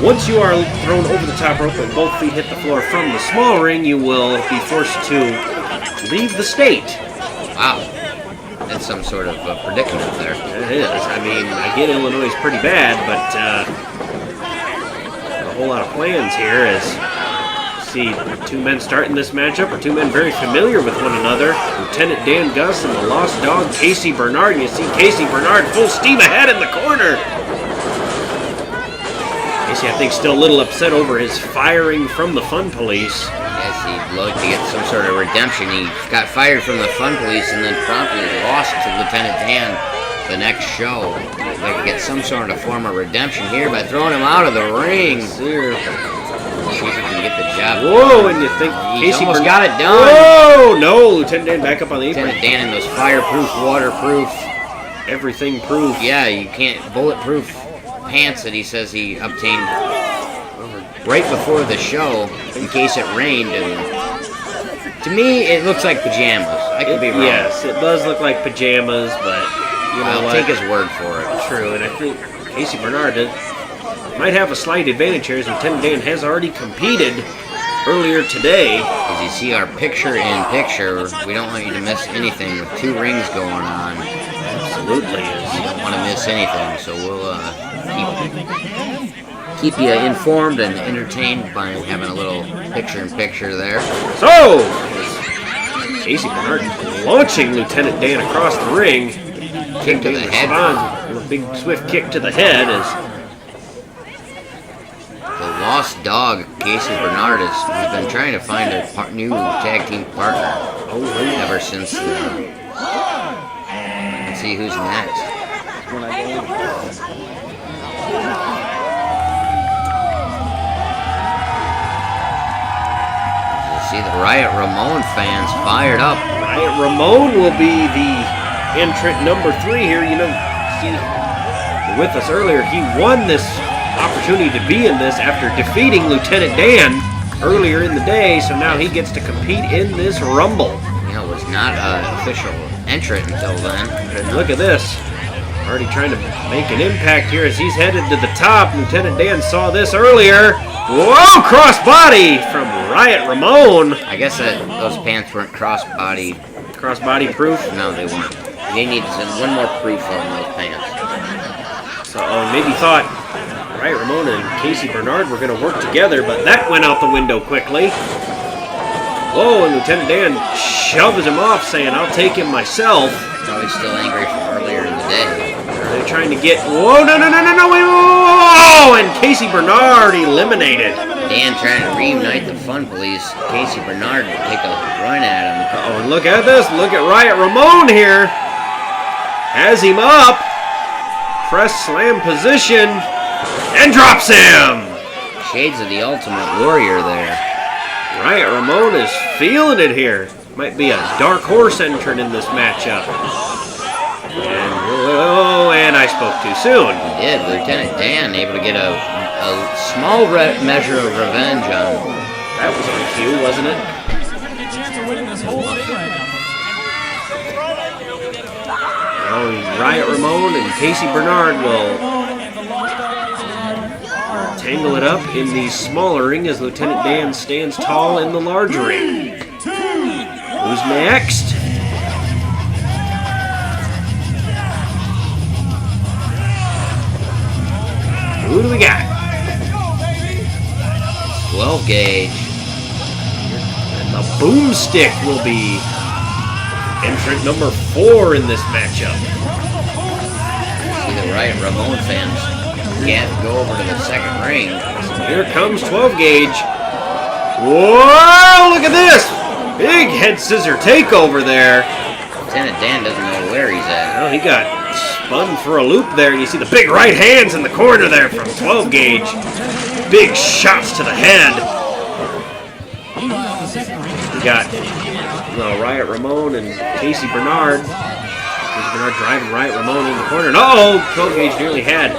Once you are thrown over the top rope and both feet hit the floor from the small ring, you will be forced to leave the state. Wow. That's some sort of predicament there. It is. I mean, I get Illinois is pretty bad, but a whole lot of plans here as see two men starting this matchup are two men very familiar with one another. Lieutenant Dan Gus and the Lost Dog, Casey Bernard. And you see Casey Bernard full steam ahead in the corner. Casey, I think, still a little upset over his firing from the Fun Police. Yes, he'd like to get some sort of redemption. He got fired from the Fun Police and then promptly lost to Lieutenant Dan the next show. He'd like to get some sort of form of redemption here by throwing him out of the ring. See if he can get the job. Whoa, and you think He's Casey almost Bernard got it done. Whoa, no, Lieutenant Dan back up on the apron. Lieutenant Dan in those fireproof, waterproof, Everything proof. yeah, you can't, bulletproof pants that he says he obtained right before the show in case it rained. And to me, it looks like pajamas. I could be wrong. Yes, it does look like pajamas, but you know I'll what? take his word for it. True, and I think Casey Bernard might have a slight advantage here, as Lieutenant Dan has already competed earlier today. As you see our picture-in-picture, we don't want you to miss anything with two rings going on. Absolutely. You don't want to miss anything, so we'll keep you informed and entertained by having a little picture-in-picture there. So, Casey Bernard launching Lieutenant Dan across the ring. Kick to the head. A big swift kick to the head as The Lost Dog, Casey Bernard, has been trying to find a new tag team partner ever since. Let's see who's next. You see the Riot Ramon fans fired up. Riot Ramon will be the entrant number 3 here. You know, see, with us earlier, he won this opportunity to be in this after defeating Lieutenant Dan earlier in the day, so now he gets to compete in this Rumble. You know, was not an official entrant until then. And look at this. Already trying to make an impact here as he's headed to the top. Lieutenant Dan saw this earlier. Whoa, crossbody from Riot Ramon. I guess that those pants weren't crossbody. Crossbody proof. No, they weren't. They needed one more proof on those pants. So maybe thought Riot Ramon and Casey Bernard were going to work together, but that went out the window quickly. Whoa, and Lieutenant Dan shoves him off, saying, "I'll take him myself." Probably still angry from earlier in the day. They're trying to get... Whoa, no, wait, whoa! And Casey Bernard eliminated. Dan trying to reunite the Fun Police. Casey Bernard will take a run at him. Uh-oh, and look at this. Look at Riot Ramon here. Has him up. Press slam position. And drops him. Shades of the Ultimate Warrior there. Riot Ramon is feeling it here. Might be a dark horse entrant in this matchup. And I spoke too soon. He did. Lieutenant Dan able to get a small measure of revenge on. That was on cue, wasn't it? Now Riot Ramon and Casey Bernard will tangle it up in the smaller ring as Lieutenant Dan stands tall in the large ring. Who's next? Who do we got? 12 gauge. And the Boomstick will be entrant number 4 in this matchup. See the Riot Ramon fans can't go over to the second ring. Here comes 12 gauge. Whoa, look at this! Big head scissor takeover there. Lieutenant Dan doesn't know where he's at. Well, he got spun for a loop there, and you see the big right hands in the corner there from 12 gauge. Big shots to the head. We got Riot Ramon and Casey Bernard. Casey Bernard driving Riot Ramon in the corner. And uh-oh, 12 gauge nearly had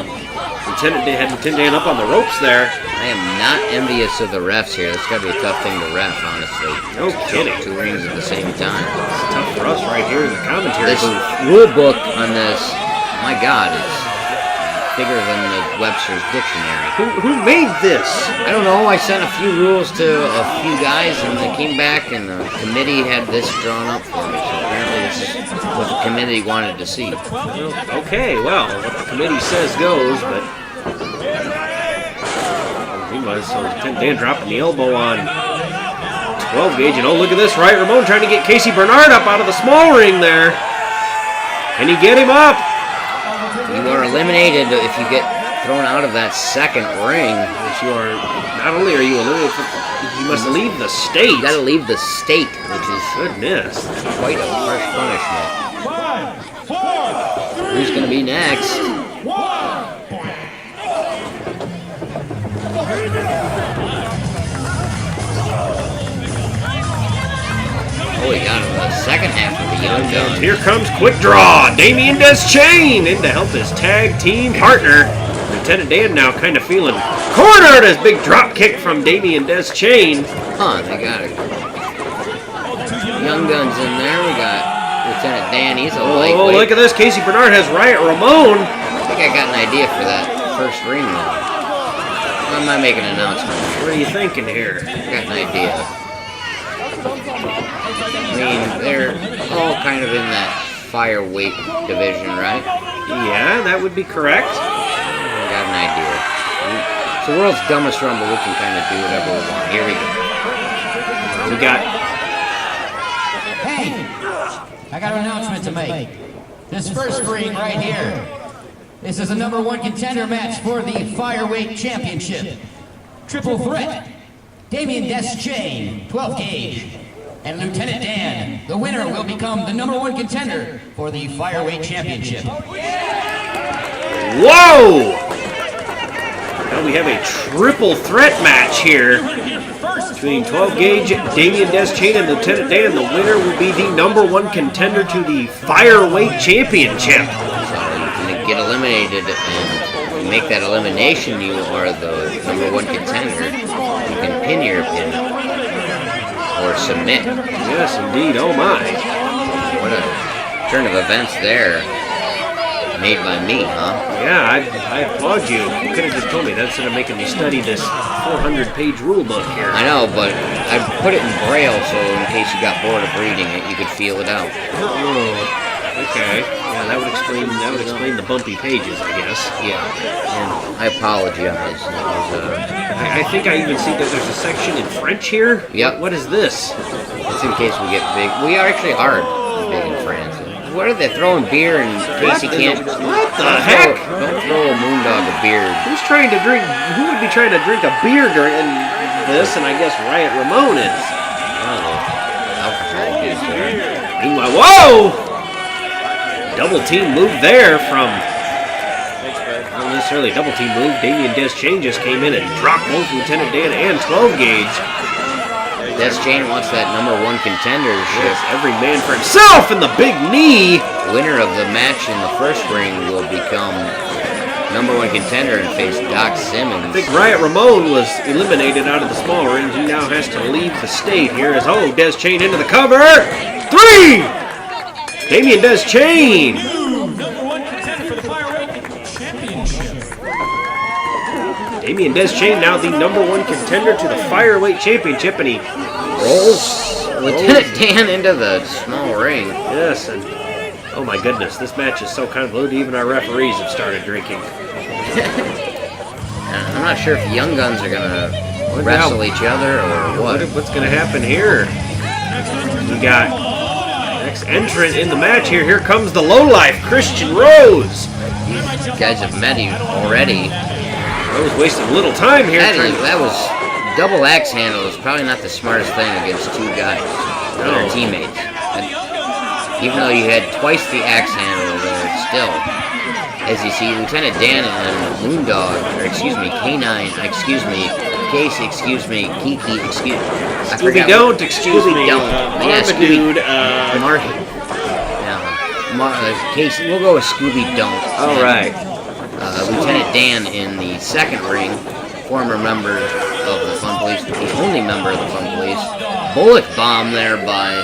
Lieutenant Dan up on the ropes there. I am not envious of the refs here. That's got to be a tough thing to ref, honestly. No kidding. Two rings at the same time. It's tough for us right here in the commentary This booth. rule book on this, my God, it's bigger than the Webster's Dictionary. Who made this? I don't know. I sent a few rules to a few guys, and they came back, and the committee had this drawn up for me. So apparently this is what the committee wanted to see. Okay, well, what the committee says goes, but... So Lieutenant Dan dropping the elbow on 12 gauge, and oh, look at this, Riot Ramon trying to get Casey Bernard up out of the small ring there. Can he get him up? You are eliminated if you get thrown out of that second ring. Yes, you are. Not only are you eliminated, you must leave the state. You gotta leave the state, which is Goodness. quite a harsh punishment. Who's gonna be next? Oh, he got him the second half of the Young Guns. Here comes Quick Draw. Damian Deschain in to help his tag team partner. Lieutenant Dan now kind of feeling cornered as big drop kick from Damian Deschain. Huh, they got it. Young Guns in there. We got Lieutenant Dan. He's a lightweight. Oh, look at this. Casey Bernard has Riot Ramon. I think I got an idea for that first ring though. Or am I making an announcement? What are you thinking here? I got an idea. I mean, they're all kind of in that fireweight division, right? Yeah, that would be correct. I got an idea. It's the world's dumbest rumble. We can kind of do whatever we want. Here we go. We got... Hey, I got an announcement to make. This first ring right here. This is a #1 contender match for the Fireweight Championship. Triple threat. Damian Deschain, 12 gauge. And Lieutenant Dan, the winner will become the #1 contender for the Fireweight Championship. Whoa! Now we have a triple threat match here between 12 gauge, Damian Deschain, and Lieutenant Dan. The winner will be the #1 contender to the Fireweight Championship. So you can get eliminated, and you make that elimination, you are the #1 contender. You can pin your opponent or submit. Yes, indeed. Oh my! What a turn of events there. Made by me, huh? Yeah, I applaud you. You could have just told me that instead of making me study this 400-page rule book here. I know, but I put it in Braille so in case you got bored of reading it, you could feel it out. Oh, okay. Yeah, that would explain the bumpy pages, I guess. Yeah, and I apologize. It was, I think I even see that there's a section in French here. Yep. What is this? it's in case we get big. We are actually hard big in France. What are they throwing beer in case he can't? What the heck? Don't throw a moondog a beer. Who's trying to drink? Who would be trying to drink a beer during this? And I guess Riot Ramon is. Alcohol is there. Meanwhile, whoa! Double team move there from. Not necessarily a double team move. Damian Deschain just came in and dropped both Lieutenant Dan and 12 gauge. Deschain wants that #1 contendership. Yes, every man for himself in the big knee. Winner of the match in the first ring will become #1 contender and face Doc Simmons. I think Riot Ramon was eliminated out of the small ring. He now has to leave the state here as, oh, Deschain into the cover. 3! Damian Deschain. Damian Deschain now the #1 contender to the Fireweight Championship, and he Rolls Lieutenant Dan into the small ring. Yes, and oh my goodness, this match is so convoluted, even our referees have started drinking. I'm not sure if the Young Guns are going to wrestle each other or what. What's going to happen here? We got next entrant in the match here. Here comes the lowlife, Christian Rose. You guys have met him already. I was wasting a little time here. That was double axe handle. Was probably not the smartest thing against two guys, other teammates. And even though you had twice the axe handle there, still, as you see, Lieutenant Dan and Moondog, or excuse me, K9, excuse me, Casey, excuse me, Kiki, excuse me. Scooby don't, excuse me. Don't. Yeah, Marmadude, Marky. Casey, we'll go with Scooby don't. All right. Lieutenant Dan in the second ring, former member of the Fun Police, the only member of the Fun Police. Bullet bomb there by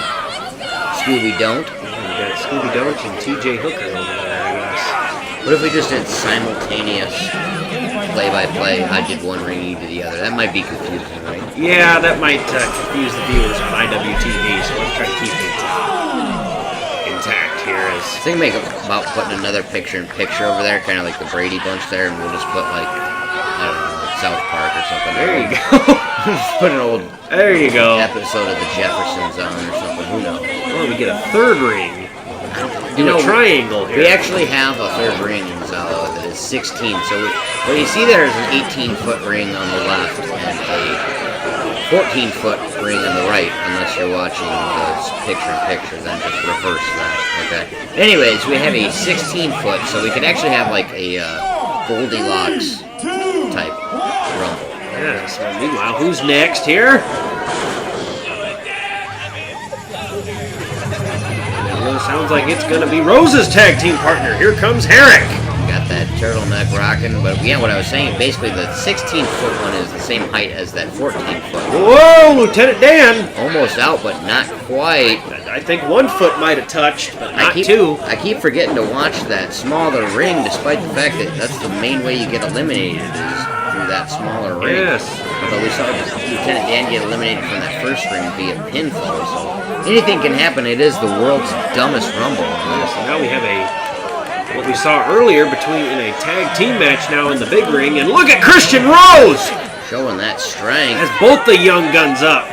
Scooby Don't. We got Scooby Don't and TJ Hooker over there, I guess. What if we just did simultaneous play-by-play? I did one ring, you did the other. That might be confusing, right? Yeah, that might confuse the viewers on IWTV, so let's try to keep it intact here. I think make about putting another picture-in-picture over there, kind of like the Brady Bunch there, and we'll just put like, I don't know, like South Park or something. There you go. Just put an old episode of the Jeffersons on or something. Who knows? Well, we get a third ring. You know, a triangle here. We actually have a third ring in Zalo that is 16. So what you see there is an 18-foot ring on the left and a 14-foot ring on the right, unless you're watching the picture-in-picture, then just reverse that, okay? Anyways, we have a 16-foot, so we could actually have like a Goldilocks type rumble. Yes. Meanwhile, who's next here? It sounds like it's going to be Rose's tag team partner. Here comes Herrick. Got that turtleneck rocking, but yeah, what I was saying, basically the 16-foot one is the same height as that 14-foot. Whoa, Lieutenant Dan! Almost out, but not quite. I think 1 foot might have touched, but not 2. I keep forgetting to watch that smaller ring, despite the fact that that's the main way you get eliminated is through that smaller ring. Yes. Although we saw Lieutenant Dan get eliminated from that first ring via pinfall, so anything can happen. It is the world's dumbest rumble. So now we have what we saw earlier in a tag team match now in the big ring, and look at Christian Rose! Showing that strength. Has both the young guns up.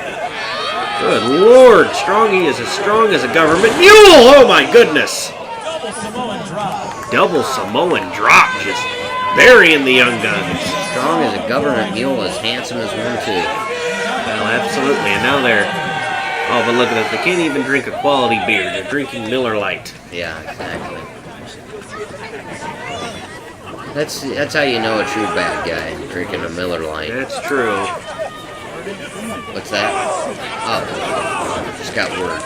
Good Lord, he is as strong as a government mule! Oh my goodness! Double Samoan drop, just burying the young guns. Strong as a government mule, as handsome as one too. Well, absolutely, and now they're... Oh, but look at this, they can't even drink a quality beer. They're drinking Miller Lite. Yeah, exactly. That's how you know a true bad guy, drinking a Miller Lite. That's true. What's that? Oh, just got word.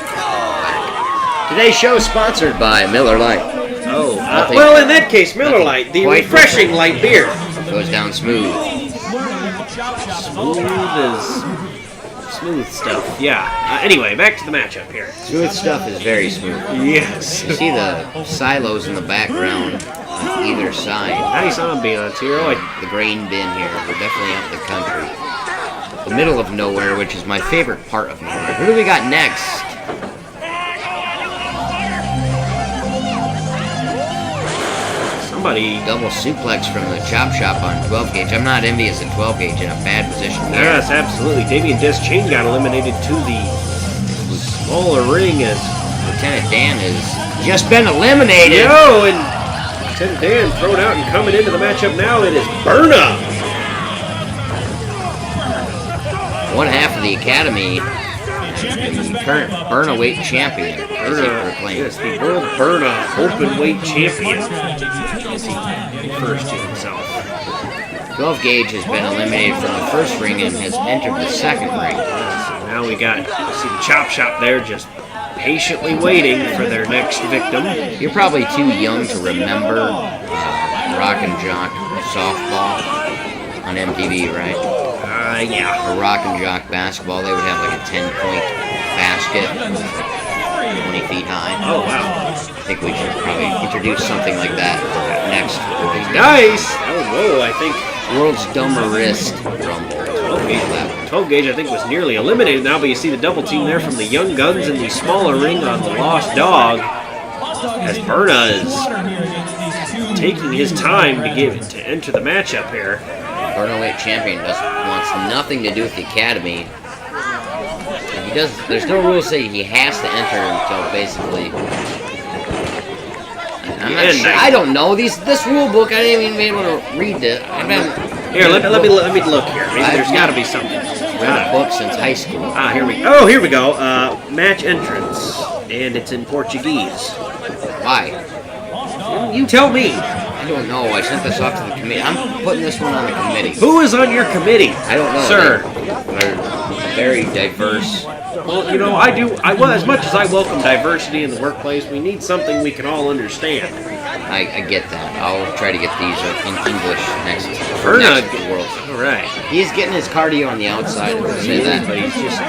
Today's show is sponsored by Miller Lite. Oh, well, in that case, Miller Lite, the refreshing light beer. Goes down smooth. Smooth stuff. Yeah. Anyway, back to the matchup here. Smooth stuff is very smooth. Yes. You see the silos in the background on either side. Nice ambiance here. The grain bin here. We're definitely out in the country. The middle of nowhere, which is my favorite part of nowhere. Who do we got next? Double suplex from the chop shop on 12 gauge. I'm not envious of 12 gauge in a bad position here. Yes, absolutely. Damien Deschain got eliminated to the smaller ring as Lieutenant Dan has just been eliminated. Yo, and Lieutenant Dan thrown out and coming into the matchup now. It is Berna. One half of the Academy, the current Berna weight champion, as he proclaimed. Yes, the World Berna open weight champion. First to himself. 12 gauge has been eliminated from the first ring and has entered the second ring. So now we see the chop shop there just patiently waiting for their next victim. You're probably too young to remember Rock and Jock softball on MTV, right? Yeah. Or Rock and Jock basketball. They would have like a 10-point basket, 20 feet high. Oh, wow. I think we should probably introduce something like that next. Nice! Oh, whoa, I think... World's Dumberest Rumble. 12 gauge, I think, was nearly eliminated now, but you see the double team there from the Young Guns in the smaller ring on the Lost Dog. As Berna is taking his time to enter the matchup here. Berna weight champion wants nothing to do with the Academy. There's no rule saying he has to enter until basically, I I'm not sure. I don't know this rule book. I didn't even be able to read it. I've been Here, let me look here. Maybe there's got to be something. read a book since high school. Here we go. Match entrance, and it's in Portuguese. Why? You tell me. I don't know. I sent this off to the committee. I'm putting this one on the committee. Who is on your committee? I don't know, sir. They're very diverse. Well, you know, as much as I welcome diversity in the workplace, we need something we can all understand. I get that. I'll try to get these in English next World. All right. He's getting his cardio on the outside. I'll say that. But he's just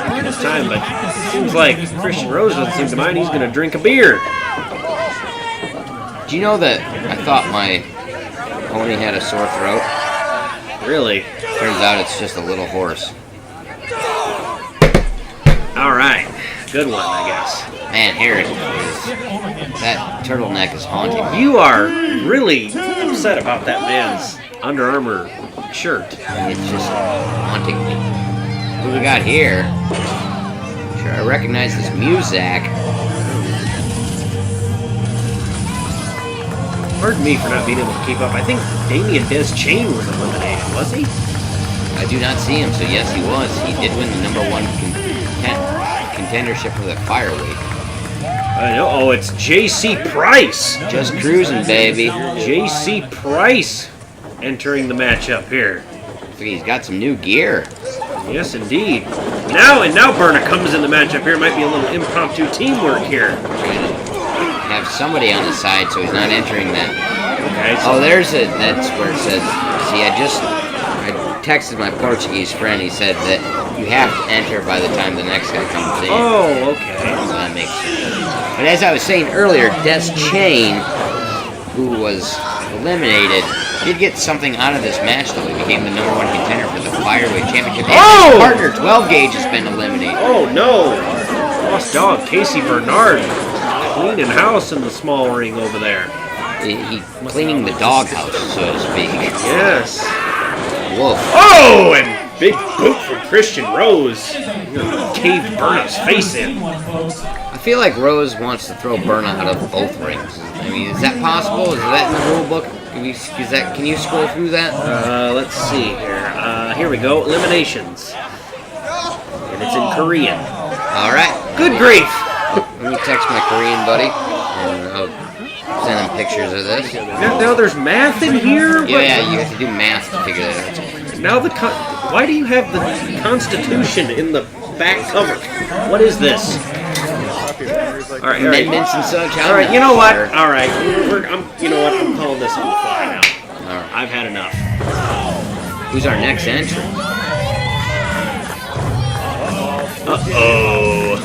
taking his time. But it seems like Christian Rose doesn't seem to mind. He's going to drink a beer. Do you know that I thought my pony had a sore throat? Really? Turns out it's just a little horse. All right. Good one, I guess. Man, here it is. That turtleneck is haunting me. You are really upset about that man's Under Armour shirt. It's just haunting me. What do we got here? Sure, I recognize this Muzak. Pardon me for not being able to keep up. I think Damian Des Chain was eliminated, was he? I do not see him, so yes, he was. He did win the #1 contendership for the Fireweight. I know. Oh, it's J.C. Price. Just cruising, baby. J.C. Price entering the matchup here. He's got some new gear. Yes, indeed. Now Berna comes in the matchup here. Might be a little impromptu teamwork here. Have somebody on the side so he's not entering that. Okay. So that's where it says, see, I texted my Portuguese friend. He said that you have to enter by the time the next guy comes in. Oh, okay. So that makes sense. But as I was saying earlier, Des Chain, who was eliminated, did get something out of this match, though. He became the #1 contender for the Fireweight Championship. And his partner, 12 Gauge, has been eliminated. Oh, no. Lost dog, Casey Bernard. Cleaning house in the small ring over there. He cleaning the doghouse, so to speak. Yes. Woof. Oh, and big boot from Christian Rose. Caved Berna's face in. I feel like Rose wants to throw Berna out of both rings. I mean, is that possible? Is that in the rule book? Can you scroll through that? Let's see here. Here we go. Eliminations. And it's in Korean. All right. Good grief. Let me text my Korean buddy, and I'll send him pictures of this. Now there's math in here? Yeah, you have to do math to figure that out. Now why do you have the Constitution in the back cover? What is this? All right. Amendments and such. All right, you know what? All right. You know what? I'm calling this on the fly now. All right. I've had enough. Who's our next entrant? Uh-oh.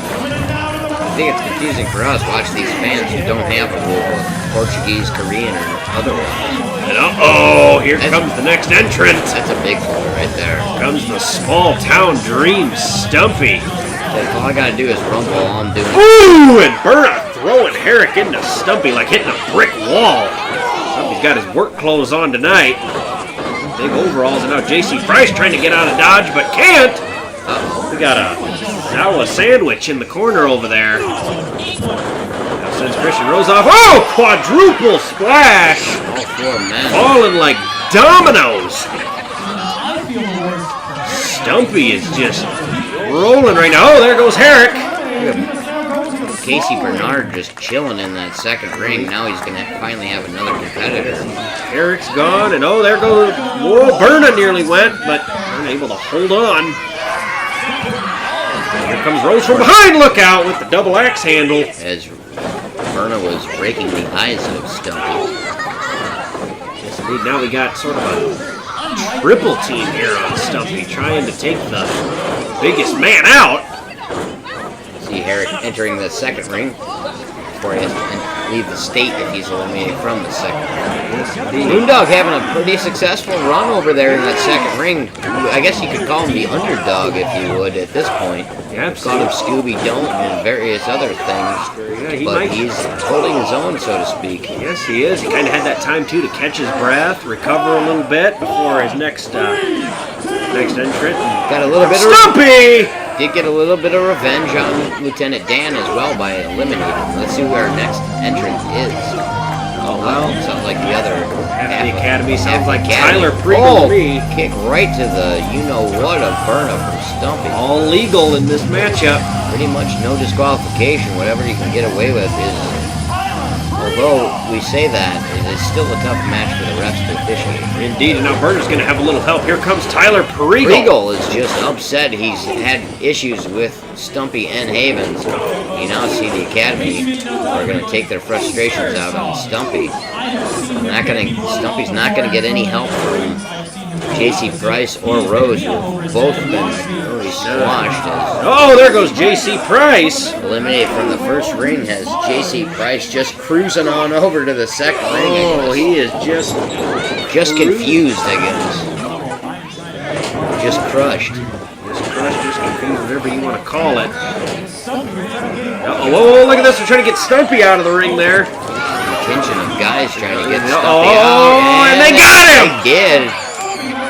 I think it's confusing for us. Watch these fans who don't have a rule book, Portuguese, Korean, or otherwise. And here comes the next entrant. That's a big one right there. Comes the small town dream, Stumpy. All I gotta do is rumble. All I'm doing. Ooh, and Berna throwing Herrick into Stumpy like hitting a brick wall. Stumpy's got his work clothes on tonight. Big overalls, and now J.C. Price trying to get out of dodge, but can't. We got a sandwich in the corner over there. Now sends Christian Rose off. Oh, quadruple splash. All 4 men. Falling like dominoes. Stumpy is just rolling right now. Oh, there goes Herrick. Casey Bernard just chilling in that second ring. Now he's going to finally have another competitor. Herrick's gone, and there goes... Whoa, Berna nearly went, but Berna able to hold on. Here comes Rose from behind. Look out with the double axe handle. As Berna was breaking the eyes of Stumpy. Yes, indeed. Now we got sort of a triple team here on Stumpy, trying to take the biggest man out. See Herrick entering the second ring before he has to leave the state if he's eliminated from the second ring. Moondog having a pretty successful run over there in that second ring. I guess you could call him the underdog if you would at this point. Yeah, called him Scooby Don't and various other things. But he's holding his own, so to speak. Yes, he is. He kind of had that time too to catch his breath, recover a little bit before his next entrant. Got a little bit of Stumpy! did get a little bit of revenge on Lieutenant Dan as well by eliminating him. Let's see who our next entrant is. Oh, well. Sounds like the other Half the Academy sounds like Academy. Tyler Pregel to me. Kick right to the you-know-what of Berna from Stumpy. All legal in this matchup. Pretty much no disqualification. Whatever you can get away with is, although we say that, it is still a tough match for the refs to officiate. Indeed, and now Berner's going to have a little help. Here comes Tyler Pregel. Pregel is just upset. He's had issues with Stumpy and Havens. You now see the Academy are going to take their frustrations out on Stumpy. Stumpy's not going to get any help from J.C. Price or Rose, who have both been really squashed. Oh, there goes J.C. Price. Eliminated from the first ring has J.C. Price just cruising on over to the second ring. Oh, he is just confused, I guess. Just crushed. Just confused, whatever you want to call it. Whoa, look at this. They're trying to get Stumpy out of the ring there. Contingent of guys trying to get Stumpy out. Oh, and they got him! They did.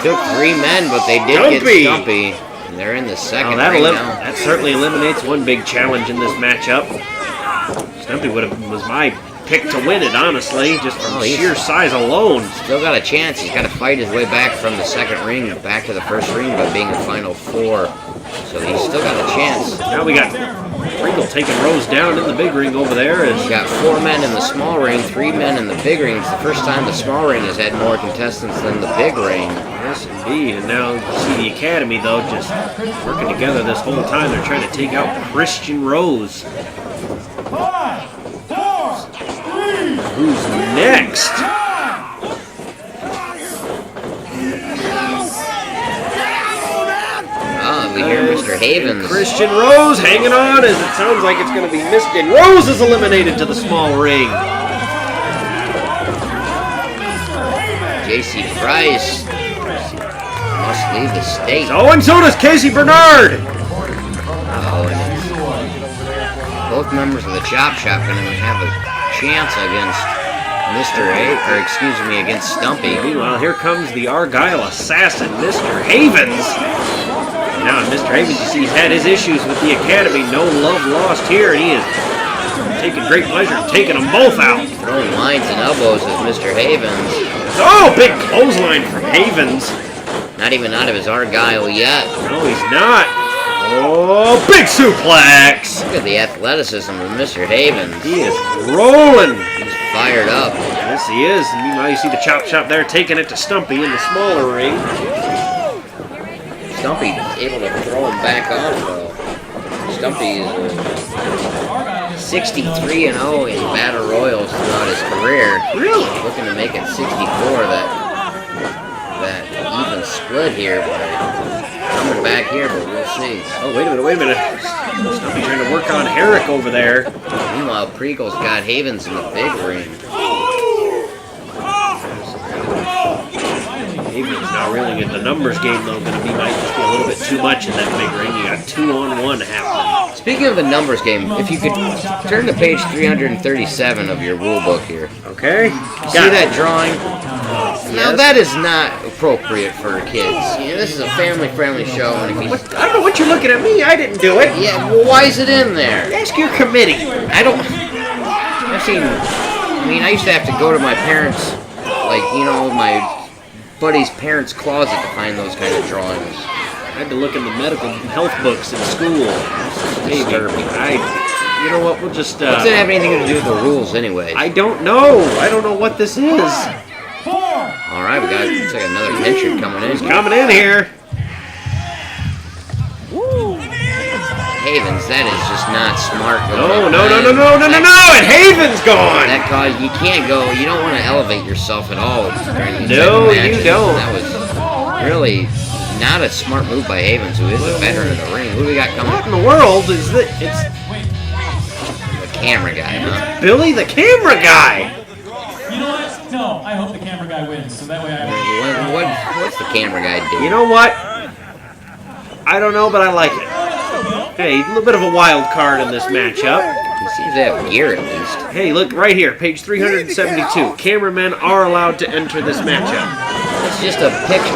Took 3 men, but they did get Stumpy. And they're in the second ring now. That certainly eliminates one big challenge in this matchup. Stumpy was my pick to win it, honestly, just from sheer size alone. Still got a chance. He's got to fight his way back from the second ring back to the first ring by being a final 4. So he's still got a chance. Now we got Pregel taking Rose down in the big ring over there. He's got 4 men in the small ring, 3 men in the big ring. It's the first time the small ring has had more contestants than the big ring. Yes, indeed. And now you see the Academy, though, just working together this whole time. They're trying to take out Christian Rose. 5, 4, 3. Who's next? We hear Mr. Havens. Christian Rose hanging on as it sounds like it's going to be missed. And Rose is eliminated to the small ring. J.C. Price must leave the state. Oh, and so does Casey Bernard. Oh, and both members of the Chop Shop going to have a chance against against Stumpy. Meanwhile, here comes the Argyle assassin, Mr. Havens. Now, Mr. Havens, you see, he's had his issues with the Academy. No love lost here, and he is taking great pleasure in taking them both out. Throwing lines and elbows with Mr. Havens. Oh, big clothesline from Havens. Not even out of his Argyle yet. No, he's not. Oh, big suplex. Look at the athleticism of Mr. Havens. He is rolling. He's fired up. Yes, he is. And meanwhile, you see the Chop Shop there taking it to Stumpy in the smaller ring. Stumpy able to throw him back off, though. Stumpy is 63-0 in Battle Royals throughout his career. Really? Looking to make it 64, that even split here, but coming back here, but we'll see. Oh, wait a minute. Stumpy trying to work on Herrick over there. Meanwhile, Pregel's got Havens in the big ring. Havens now reeling in the numbers game, though, might just be a little bit too much in that big ring. You got 2-on-1 happening. Speaking of the numbers game, if you could turn to page 337 of your rule book here. Okay. See that drawing? Now that is not appropriate for kids. You know, this is a family-friendly show, and if you... I don't know what you're looking at me. I didn't do it. Yeah, well, why is it in there? Ask your committee. I used to have to go to my parents', my buddy's parents' closet to find those kind of drawings. I had to look in the medical health books in school. Disturbing. You know what? We'll just. What's it have anything to do with the rules, anyways? I don't know. I don't know what this is. All right, we got looks like another entrant coming in. He's coming in here. Havens, that is just not smart. No! And Havens gone. That cause you can't go. You don't want to elevate yourself at all during these No, type of matches. you don't. That was really not a smart move by Havens, who is a veteran of the ring. Who do we got coming? What in the world is that? It's the camera guy, huh? Billy, the camera guy. You know what? No, I hope the camera guy wins, so that way I... What's the camera guy do? You know what? I don't know, but I like it. Hey, a little bit of a wild card in this matchup. He seems to have gear at least. Hey, look right here, page 372. Cameramen are allowed to enter this matchup. It's just a picture.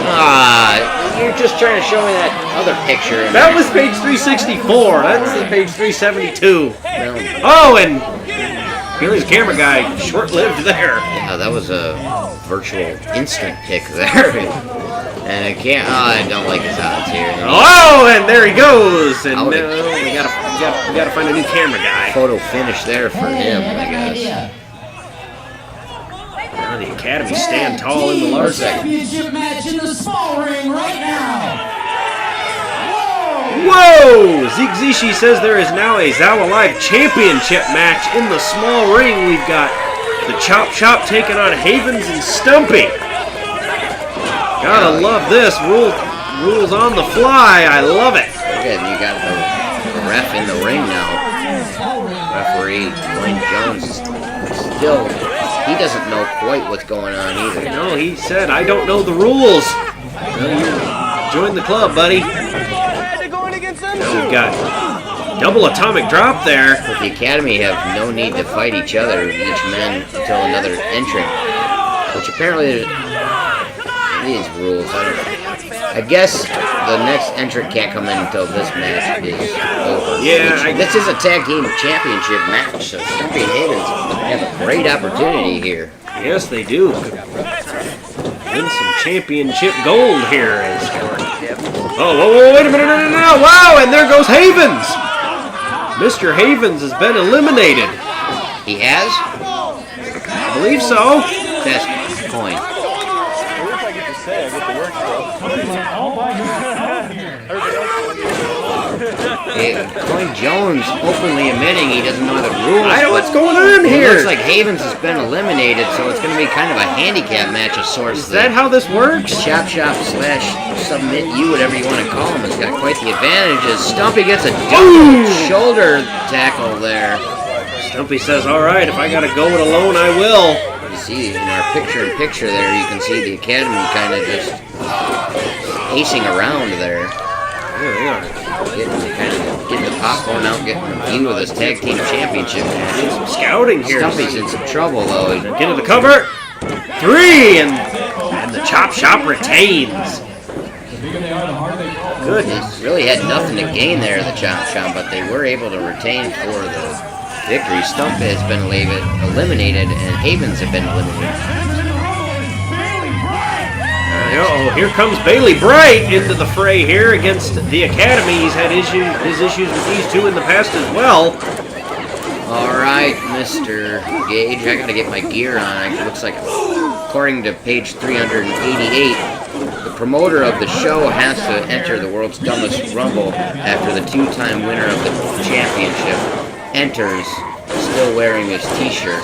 you're just trying to show me that other picture. That was page 364. That's the page 372. Oh, and Billy's camera guy, short-lived there. Yeah, that was a virtual instant pick there. And I can't. Oh, I don't like his odds here. Oh, and there he goes. And we gotta find a new camera guy. Photo finish there for him, I guess. Now the Academy stand tall in the large section. Championship match in the small ring right now. Whoa! Zeke Zishi says there is now a Zawa Live Championship match in the small ring. We've got the Chop Shop taking on Havens and Stumpy. Gotta love this. Rules on the fly. I love it. Okay, you got the ref in the ring now. Referee Dwayne Jones still, he doesn't know quite what's going on either. No, he said, I don't know the rules. Well, you join the club, buddy. We've got double atomic drop there. But the Academy have no need to fight each other, each man, until another entrant. Which apparently, these rules, I guess the next entrant can't come in until this match is over. Yeah, this is a tag team championship match, so Stumpy and Havens have a great opportunity here. Yes, they do. Win some championship gold here. Oh, wait a minute, no, wow, and there goes Havens. Mr. Havens has been eliminated. He has? I believe so. Best coin. Coin Jones openly admitting he doesn't know the rules. I know what's going on here. It looks like Havens has been eliminated, so it's going to be kind of a handicap match of sorts. Is that how this works? Chop Shop / Submit You, whatever you want to call him, has got quite the advantages. Stumpy gets a double shoulder tackle there. Stumpy says, all right, if I got to go it alone, I will. You see, in our picture-in-picture there, you can see the Academy kind of just pacing around there. There they are. Getting the popcorn out, getting a view of this tag team championship match. Doing some scouting here. Stumpy's in some trouble though. Get to the cover. 3, and the Chop Shop retains. Goodness. Really had nothing to gain there, the Chop Shop, but they were able to retain for the victory. Stumpy has been eliminated, and Havens have been eliminated. Oh, here comes Bailey Bright into the fray here against the Academy. He's had his issues with these two in the past as well. All right, Mr. Gage, I gotta get my gear on. It looks like, according to page 388, the promoter of the show has to enter the World's Dumbest Rumble after the 2-time winner of the championship enters, still wearing his t-shirt.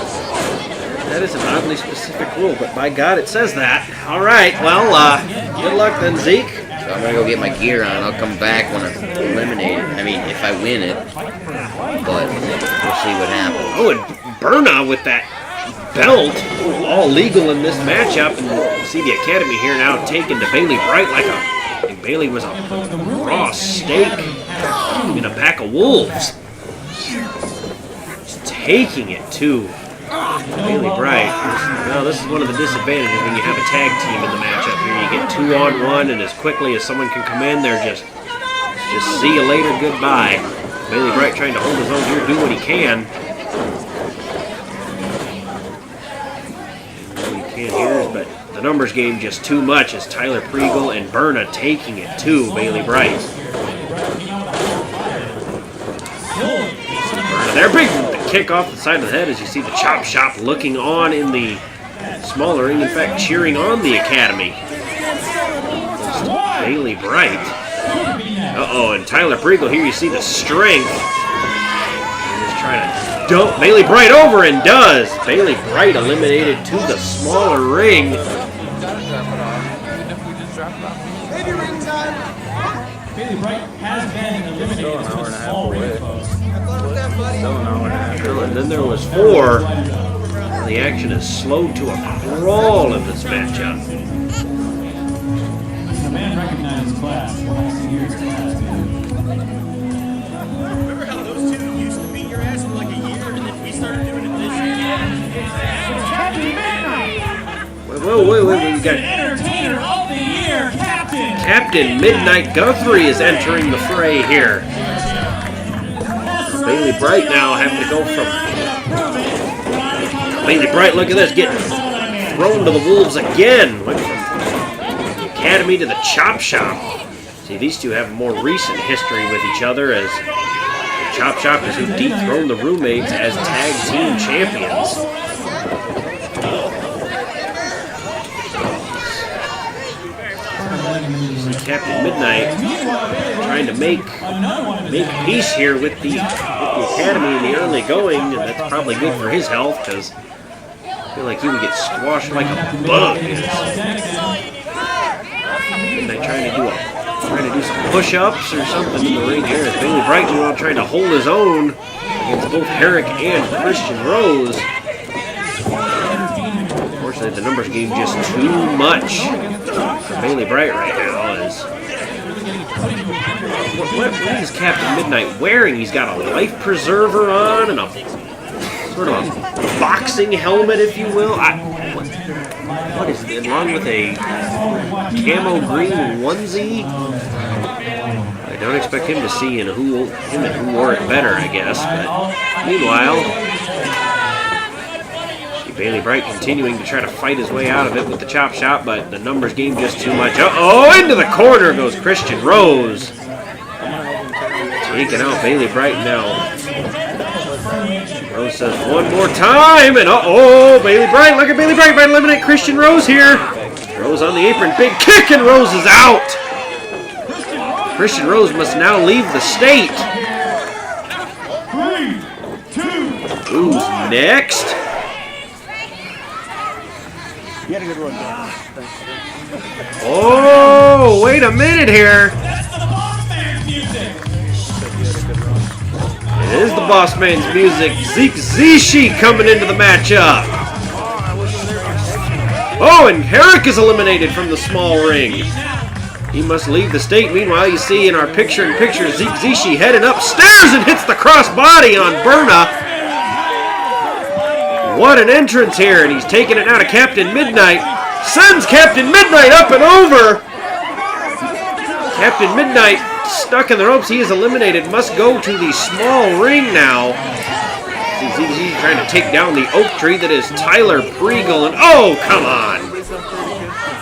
That is an oddly specific rule, but by God, it says that. All right, well, good luck then, Zeke. So I'm going to go get my gear on. I'll come back when I'm eliminated. I mean, if I win it. But we'll see what happens. Oh, and Berna with that belt, all legal in this matchup. And you see the Academy here now taken to Bailey Bright like Bailey was a raw steak in a pack of wolves. Just taking it to Bailey Bright. Well, this is one of the disadvantages when you have a tag team in the matchup here. You get 2-on-1, and as quickly as someone can come in, they're just see you later, goodbye. Bailey Bright trying to hold his own here, do what he can. What he can here, but the numbers game just too much as Tyler Pregel and Berna taking it to Bailey Bright. They're big kick off the side of the head as you see the Chop Shop looking on in the smaller ring, in fact cheering on the Academy. Bailey Bright. Uh-oh, and Tyler Pregel here, you see the strength. He's just trying to dump Bailey Bright over, and does. Bailey Bright eliminated to the smaller ring. Bailey Bright has been eliminated to the small ring, folks. And then there was 4. The action is slowed to a crawl in this matchup. The man recognized class. Here's class, man. Remember how those two used to beat your ass for like a year, and then we started doing it this year? Wait, we got Entertainer of the Year, Captain Captain Midnight Guthrie is entering the fray here. Bailey Bright now having to go from... Bailey Bright, look at this, getting thrown to the wolves again. Went from the academy to the chop shop. See, these two have more recent history with each other, as the chop shop is who dethroned the roommates as tag team champions. Captain Midnight trying to make peace here with the academy in the early going, and that's probably good for his health, because I feel like he would get squashed like a bug. Midnight trying to do some push-ups or something in the ring here, as Bailey Bright meanwhile trying to hold his own against both Herrick and Christian Rose. Unfortunately, the numbers game just too much for Bailey Bright right now. What is Captain Midnight wearing? He's got a life preserver on and a sort of a boxing helmet, if you will. What is it? Along with a camo green onesie. I don't expect him to see who wore it better, I guess. But meanwhile, Bailey Bright continuing to try to fight his way out of it with the chop shop, but the numbers game just too much. Uh-oh, into the corner goes Christian Rose. Taking out Bailey Bright now. Rose says one more time, and uh-oh, Bailey Bright, look at Bailey Bright, might eliminate Christian Rose here. Rose on the apron, big kick, and Rose is out. Christian Rose must now leave the state. Who's next? You had a good run. Oh, wait a minute here. It is the Boss Man's music. Zeke Zishi coming into the matchup. Oh, and Herrick is eliminated from the small ring. He must leave the state. Meanwhile, you see in our picture-in-picture Zeke Zishi heading upstairs and hits the crossbody on Berna. What an entrance here, and he's taking it now to Captain Midnight. Sends Captain Midnight up and over. Captain Midnight stuck in the ropes. He is eliminated. Must go to the small ring now. He's trying to take down the oak tree that is Tyler Pregel. And oh, come on.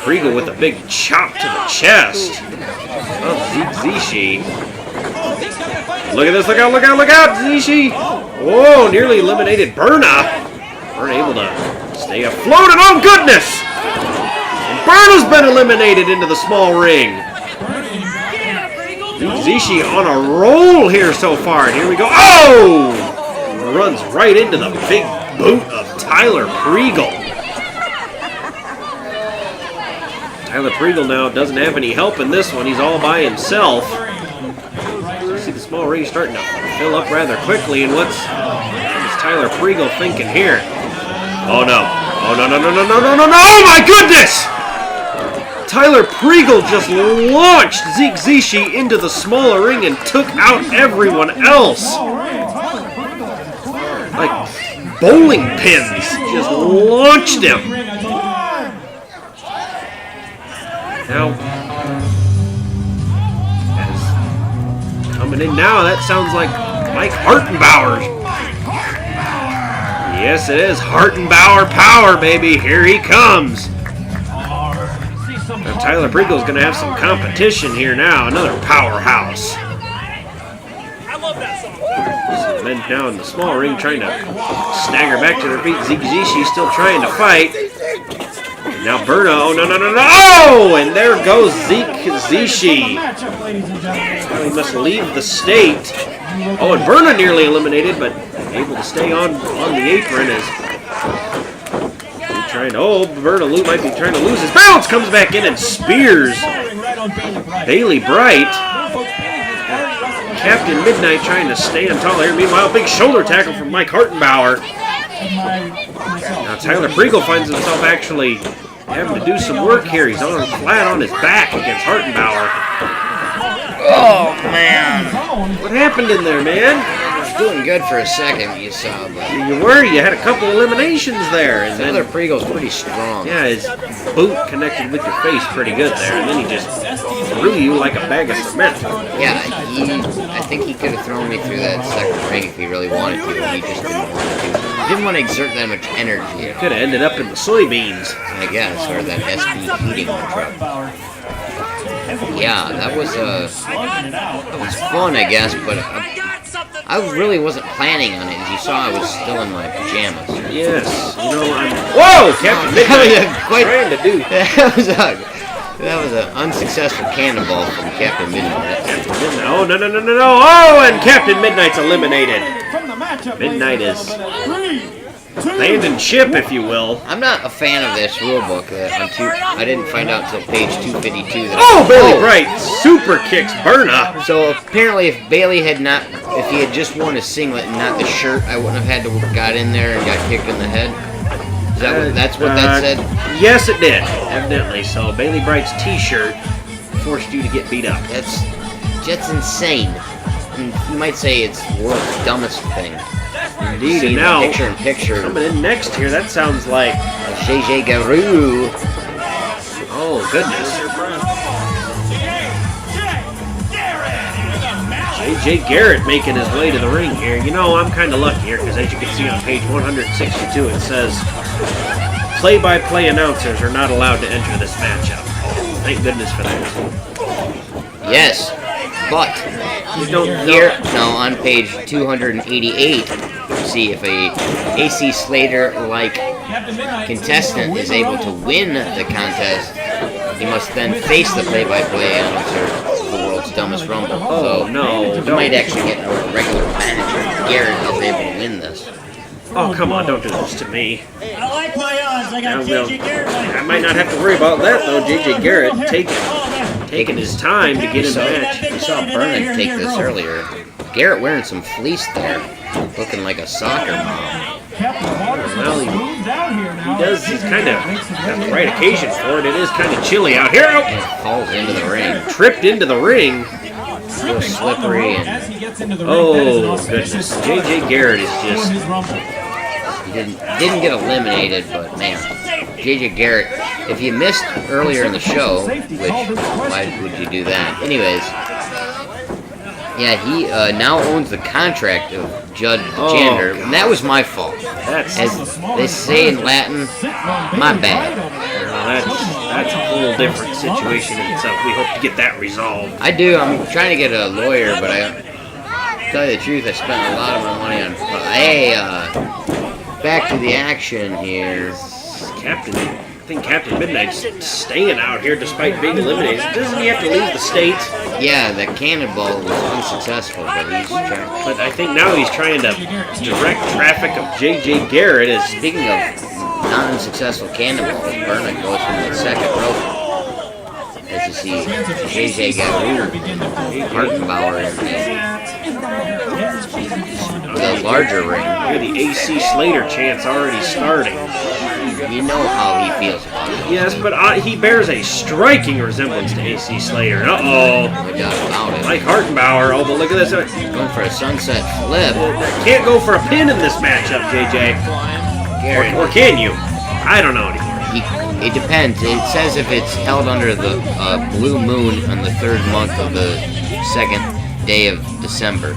Pregel with a big chop to the chest of Zeke Zishi. Look at this. Look out, look out, look out, Zishi. Whoa, nearly eliminated Berna. Berna able to stay afloat, and oh goodness! And Berna's been eliminated into the small ring. Zishi on a roll here so far, and here we go. Oh! Runs right into the big boot of Tyler Pregel. Tyler Pregel now doesn't have any help in this one. He's all by himself. You see the small ring starting to fill up rather quickly, and what is Tyler Pregel thinking here? Oh no. Oh no, no, no, no, no, no, no, no! Oh my goodness! Tyler Pregel just launched Zeke Zishi into the smaller ring and took out everyone else. Like bowling pins. Just launched him. Now, coming in now, that sounds like Mike Hartenbauer. Yes, it is Hartenbauer power, baby. Here he comes. Now, Tyler Pregel's going to have some competition here now. Another powerhouse. Some men now in the small ring trying to stagger back to their feet. Zeke Zishi still trying to fight. And now Berna. Oh, no, no, no, no. Oh, and there goes Zeke Zishi. Now he must leave the state. Oh, and Berna nearly eliminated, but able to stay on the apron as Berna might be trying to lose his balance. Comes back in and spears Bailey Bright. Captain Midnight trying to stand tall here. Meanwhile, big shoulder tackle from Mike Hartenbauer. Now Tyler Pregel finds himself actually having to do some work here. He's on flat on his back against Hartenbauer. Oh, man. What happened in there, man? Doing good for a second, you saw, but you were. You had a couple eliminations there, and then Tyler Pregel's pretty strong. Yeah, his boot connected with your face pretty good there, and then he just threw you like a bag of cement. Yeah, I think he could have thrown me through that second ring if he really wanted to, but he just didn't want to. He didn't want to exert that much energy. Could have ended up in the soybeans. I guess, or that SB heating truck. Yeah, that was fun, I guess, but I really wasn't planning on it. As you saw, I was still in my pajamas. Yes, you know I'm. Whoa, Captain Midnight! Trying to do. That was an unsuccessful cannonball from Captain Midnight. Oh no! Oh, and Captain Midnight's eliminated. Midnight is abandoned ship, if you will. I'm not a fan of this rulebook. I didn't find out until page 252 that. Oh, Bailey Bright super kicks Berna. So apparently, if Bailey had not, if he had just worn a singlet and not the shirt, I wouldn't have had to got in there and got kicked in the head. Is that that's what that said? Yes, it did. Evidently. So Bailey Bright's T-shirt forced you to get beat up. That's insane. And you might say it's the world's dumbest thing. Indeed, See and now picture coming in next here, that sounds like JJ Garou. Oh goodness. JJ Garrett making his way to the ring here. You know, I'm kind of lucky here because as you can see on page 162, it says play-by-play announcers are not allowed to enter this matchup. Thank goodness for that. Yes, but here, no, on page 288, see if a AC Slater-like contestant is able to win the contest, he must then face the play-by-play announcer of the world's dumbest rumble. Oh, no. He might actually get a regular manager. Garrett is able to win this. Oh, come on, don't do this to me. I like my odds. I got JJ Garrett. I might not have to worry about that, though. JJ Garrett taking his time to get in the match. We saw Vernon take this earlier. Garrett wearing some fleece there, looking like a soccer mom. Well, he does, he's kind of got the right occasion for it. It is kind of chilly out here. And falls into the ring. Tripped into the ring. So slippery and oh goodness, JJ Garrett is just he didn't get eliminated, but man, JJ Garrett, if you missed earlier in the show, which why would you do that? Anyways, yeah, he now owns the contract of Judd the Janitor, and that was my fault. As they say in Latin, my bad. That's a whole different situation in itself. We hope to get that resolved. I do. I'm trying to get a lawyer, but to tell you the truth, I spent a lot of my money on. Hey, back to the action here. I think Captain Midnight's staying out here despite being eliminated. Doesn't he have to leave the state? Yeah, that cannonball was unsuccessful, but he's trying. But I think now he's trying to direct traffic of JJ Garrett. Speaking of non-successful cannonball, Vernon goes from the second rope. As you see, JJ Garou, Hartenbauer in the larger ring. Here the AC Slater chant's already starting. You know how he feels about it. Yes, but he bears a striking resemblance to AC Slater. Uh-oh. No doubt about it. Like Hartenbauer. Oh, but look at this. Going for a sunset flip. Can't go for a pin in this matchup, JJ. Or can you? I don't know anymore. It depends. It says if it's held under the blue moon on the third month of the second day of December.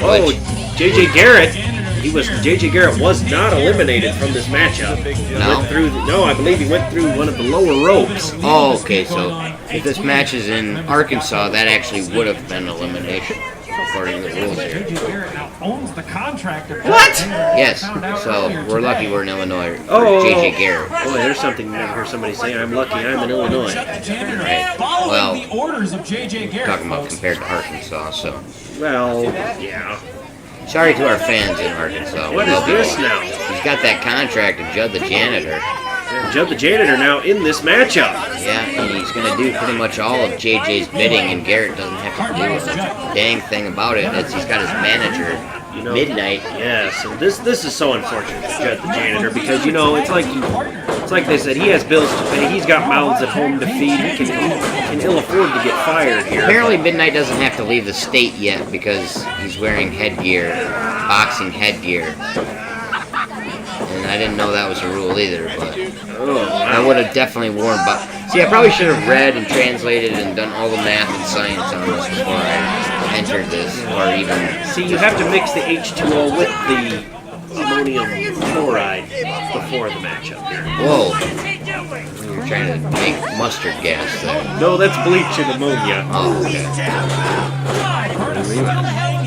Oh, JJ Garrett. JJ Garrett was not eliminated from this matchup. No? I believe he went through one of the lower ropes. Oh, okay. So if this match is in Arkansas, that actually would have been elimination. According to the rules here. What? Yes. So we're lucky we're in Illinois. Oh, JJ Garrett. Boy, there's something you never hear somebody say. I'm lucky I'm in Illinois. Right. Well, talking about compared to Arkansas. So. Well, yeah. Sorry to our fans in Arkansas. What is this now? He's got that contract of Judd the Janitor. Yeah, Judd the Janitor now in this matchup. Yeah, and he's going to do pretty much all of JJ's bidding, and Garrett doesn't have to do it. The dang thing about it is he's got his manager, Midnight. Yes, and this is so unfortunate for Judd the Janitor because, you know, it's like they said, he has bills to pay. He's got mouths at home to feed. He can ill afford to get fired here. Apparently Midnight doesn't have to leave the state yet because he's wearing headgear, boxing headgear. And I didn't know that was a rule either, but I would have definitely worn See, I probably should have read and translated and done all the math and science on this before I entered this, or even... See, you have to mix the H2O with the ammonium chloride before the matchup here. Whoa. You're trying to make mustard gas there. No, that's bleach and ammonia. Oh, okay.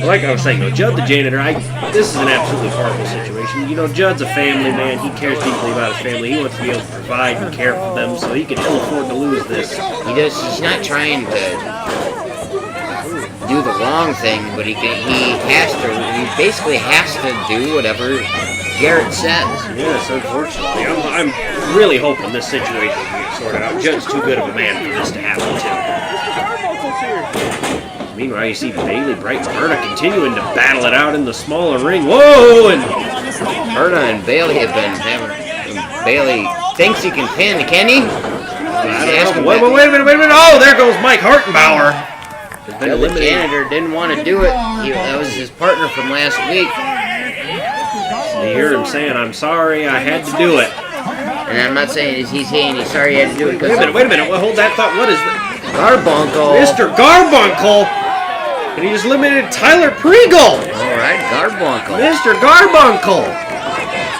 Like I was saying, though, Judd the janitor, this is an absolutely horrible situation. You know, Judd's a family man. He cares deeply about his family. He wants to be able to provide and care for them, so he can ill afford to lose this. He's not trying to do the wrong thing, but he basically has to do whatever Garrett says. Yes, unfortunately. I'm really hoping this situation can get sorted out. Judd's too good of a man for this to happen to. Meanwhile, you see Bailey Bright and Berna continuing to battle it out in the smaller ring. Whoa! And Berna and Bailey have been having... Bailey thinks he can pin, can he? I don't know. Wait a minute. Oh, there goes Mike Hartenbauer. The janitor didn't want to do it. That was his partner from last week. You hear him saying, "I'm sorry, I had to do it." And I'm not saying he's saying he's sorry he had to do it because... Wait a minute. Well, hold that thought. What is that? Garbunkle. Mr. Garbunkle! And he just eliminated Tyler Pregel! Alright, Garbunkle. Mr. Garbunkle!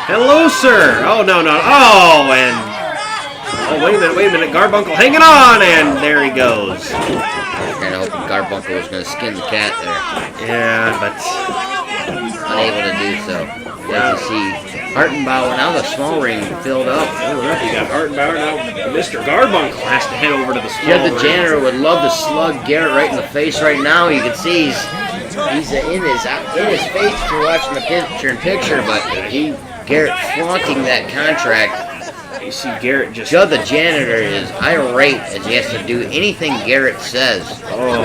Hello, sir! Oh, no. Oh, and... Oh, wait a minute. Garbunkle hanging on, and there he goes. Kind of hoping Garbunkle was going to skin the cat there. Yeah, but... Unable to do so. As you see, Hartenbauer, now the small ring filled up. Oh, you got Hartenbauer now. Mr. Garbunkle has to head over to the small ring. The janitor would love to slug Garrett right in the face right now. You can see he's in his face if you're watching the picture-in-picture, but Garrett flaunting that contract. You see Garrett just... Judd the janitor is irate as he has to do anything Garrett says. Oh,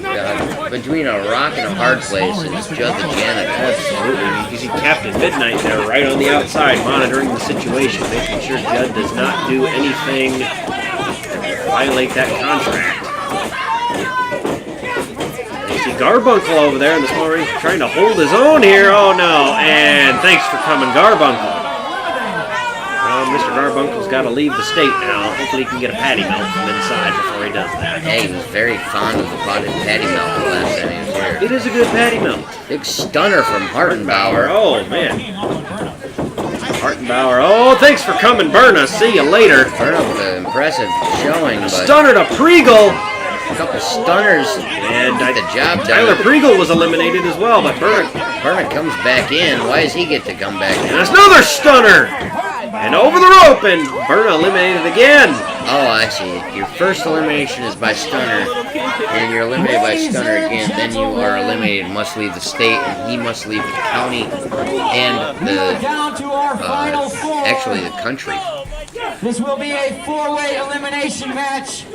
God. Between a rock and a hard place, it's Judd the janitor. Absolutely. You see Captain Midnight there right on the outside monitoring the situation, making sure Judd does not do anything to violate that contract. You see Garbunkle over there in the small ring trying to hold his own here. Oh no, and thanks for coming, Garbunkle. Mr. Garbunkle's got to leave the state now. Hopefully he can get a patty melt from inside before he does that. Hey, he was very fond of the potted patty melt the last time he was here. It is a good patty melt. Big stunner from Hartenbauer. Oh, man. Hartenbauer. Oh, thanks for coming, Berna. See you later. Berna with an impressive showing. But stunner to Pregel. A couple stunners and got the job done. Tyler Pregel was eliminated as well, but Berna comes back in. Why does he get to come back in? And there's another stunner. And over the rope, and Berna eliminated again. Oh, I see. Your first elimination is by stunner, and you're eliminated by stunner again. Then you are eliminated and must leave the state, and he must leave the county and actually the country. This will be a four-way elimination match.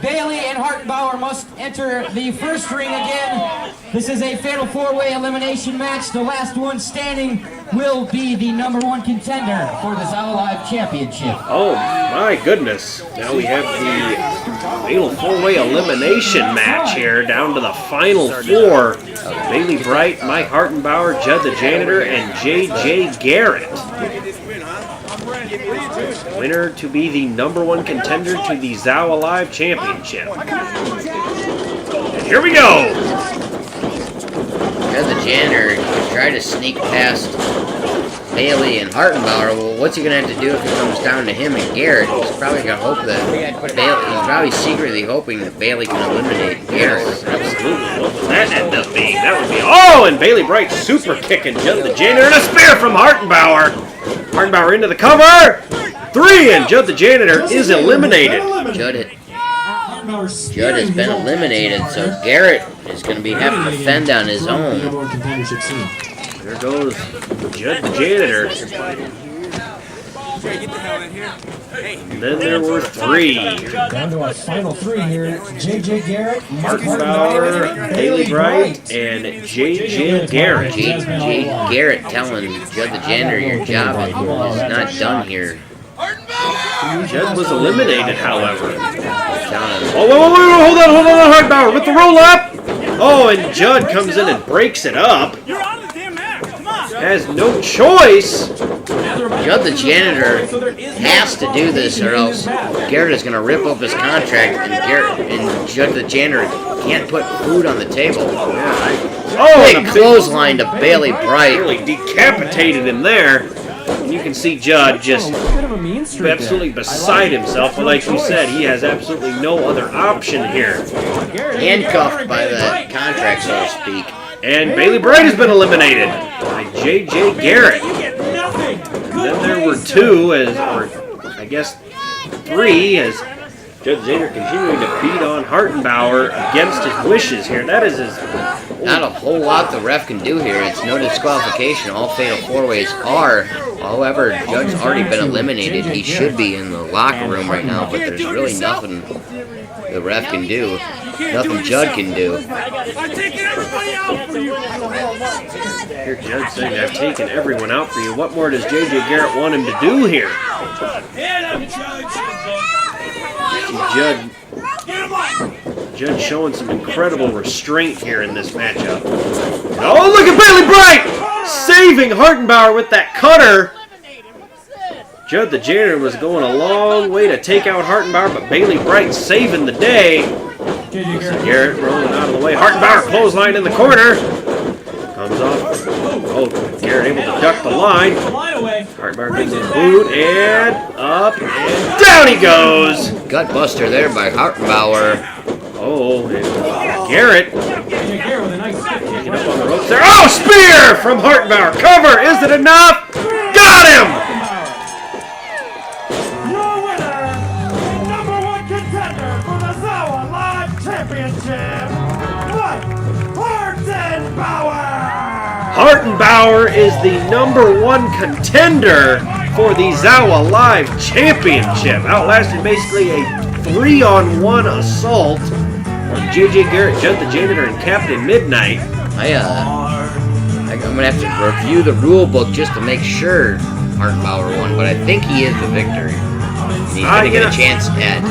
Bailey and Hartenbauer must enter the first ring again. This is a fatal four-way elimination match. The last one standing will be the #1 contender for the Zawa Live Championship. Oh my goodness. Now we have the fatal four-way elimination match here, down to the final four. Bailey Bright, Mike Hartenbauer, Judd the Janitor, and J.J. Garrett. Winner to be the #1 contender to the Zawa Live Championship. And here we go! Judd the janitor tried to sneak past Bailey and Hartenbauer. Well, what's he going to have to do if it comes down to him and Garrett? He's probably going to hope that he's probably secretly hoping that Bailey can eliminate Garrett. Absolutely. What would that end up being? That would be... Oh, and Bailey Bright super kicking Judd the janitor, and a spear from Hartenbauer. Hartenbauer into the cover. 3, and Judd the janitor is eliminated. Judd has been eliminated, so Garrett is going to be having to fend on his own. There goes Judd the janitor. And then there were 3. Down to our final 3 here. J.J. Garrett, Hartenbauer, Bailey Bright, and J.J. Garrett. J.J. Garrett telling Judd the janitor your job is not done here. Judd was eliminated, however. Oh, whoa, hold on, Hartenbauer with the roll up. Oh, and Judd comes in and breaks it up. Has no choice Judd the Janitor has to do this, or else Garrett is going to rip up his contract, and Judd the Janitor can't put food on the table. Big clothesline to Bailey Bright. Really decapitated him there. And you can see Judd just absolutely beside himself. But like you said, he has absolutely no other option here. Handcuffed by the contract, so to speak. And Bailey Bright has been eliminated by J.J. Garrett. And then there were two, or I guess 3, as Judd Zader continuing to beat on Hartenbauer against his wishes here. That is his... Not a whole lot the ref can do here. It's no disqualification. All fatal 4-ways are. However, Judd's already been eliminated. He should be in the locker room right now, but there's really nothing the ref can do. Nothing Judd can do. Here Judd saying, I've taken everyone out for you. What more does J.J. Garrett want him to do here? Judd showing some incredible restraint here in this matchup. Oh, look at Bailey Bright! Saving Hartenbauer with that cutter. Judd the Janitor was going a long way to take out Hartenbauer, but Bailey Bright saving the day. Garrett rolling out of the way. Hartenbauer clothesline in the corner. Comes off. Oh, Garrett able to duck the line. Hartenbauer gets his boot, and up, and down he goes. Gutbuster there by Hartenbauer. Oh, and Garrett taking up on the ropes there. Oh, spear from Hartenbauer. Cover, is it enough? Got him! Your winner, #1 contender for the Zawa Live Championship, Hartenbauer! Hartenbauer is the #1 contender for the Zawa Live Championship. Outlasted basically a 3-on-1 assault on J.J. Garrett, Judd the Janitor, and Captain Midnight. I'm going to have to review the rule book just to make sure Hartenbauer won, but I think he is the victor. He's going to get a chance at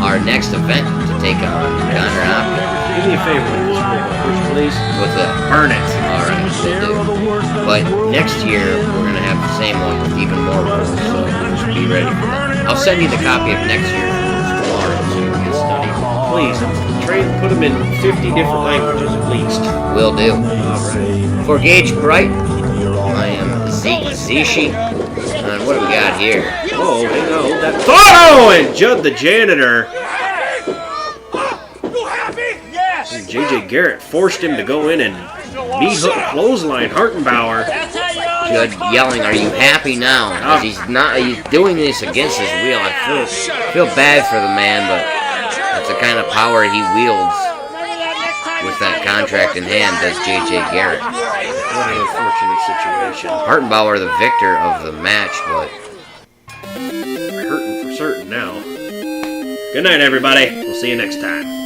our next event to take on Connor Hopkins. Do me a favor with this rule book, please. What's that? Burn it. All right, but next year we're going to have the same one with even more rules, so just be ready for that. I'll send you the copy of next year's rules tomorrow so you can study. Please, put them in 50 different languages at least. Will do. All right. For Gage Bright, I am Zishi. And what do we got here? Oh, hang on, hold that. Oh, and Judd the Janitor. And J.J. Garrett forced him to go in and knee hook clothesline Hartenbauer. Judd yelling, "Are you happy now?" Because he's doing this against his will. I feel bad for the man, but that's the kind of power he wields with that contract in hand, does J.J. Garrett. What an unfortunate situation. Hartenbauer the victor of the match, but we're hurting for certain now. Good night, everybody. We'll see you next time.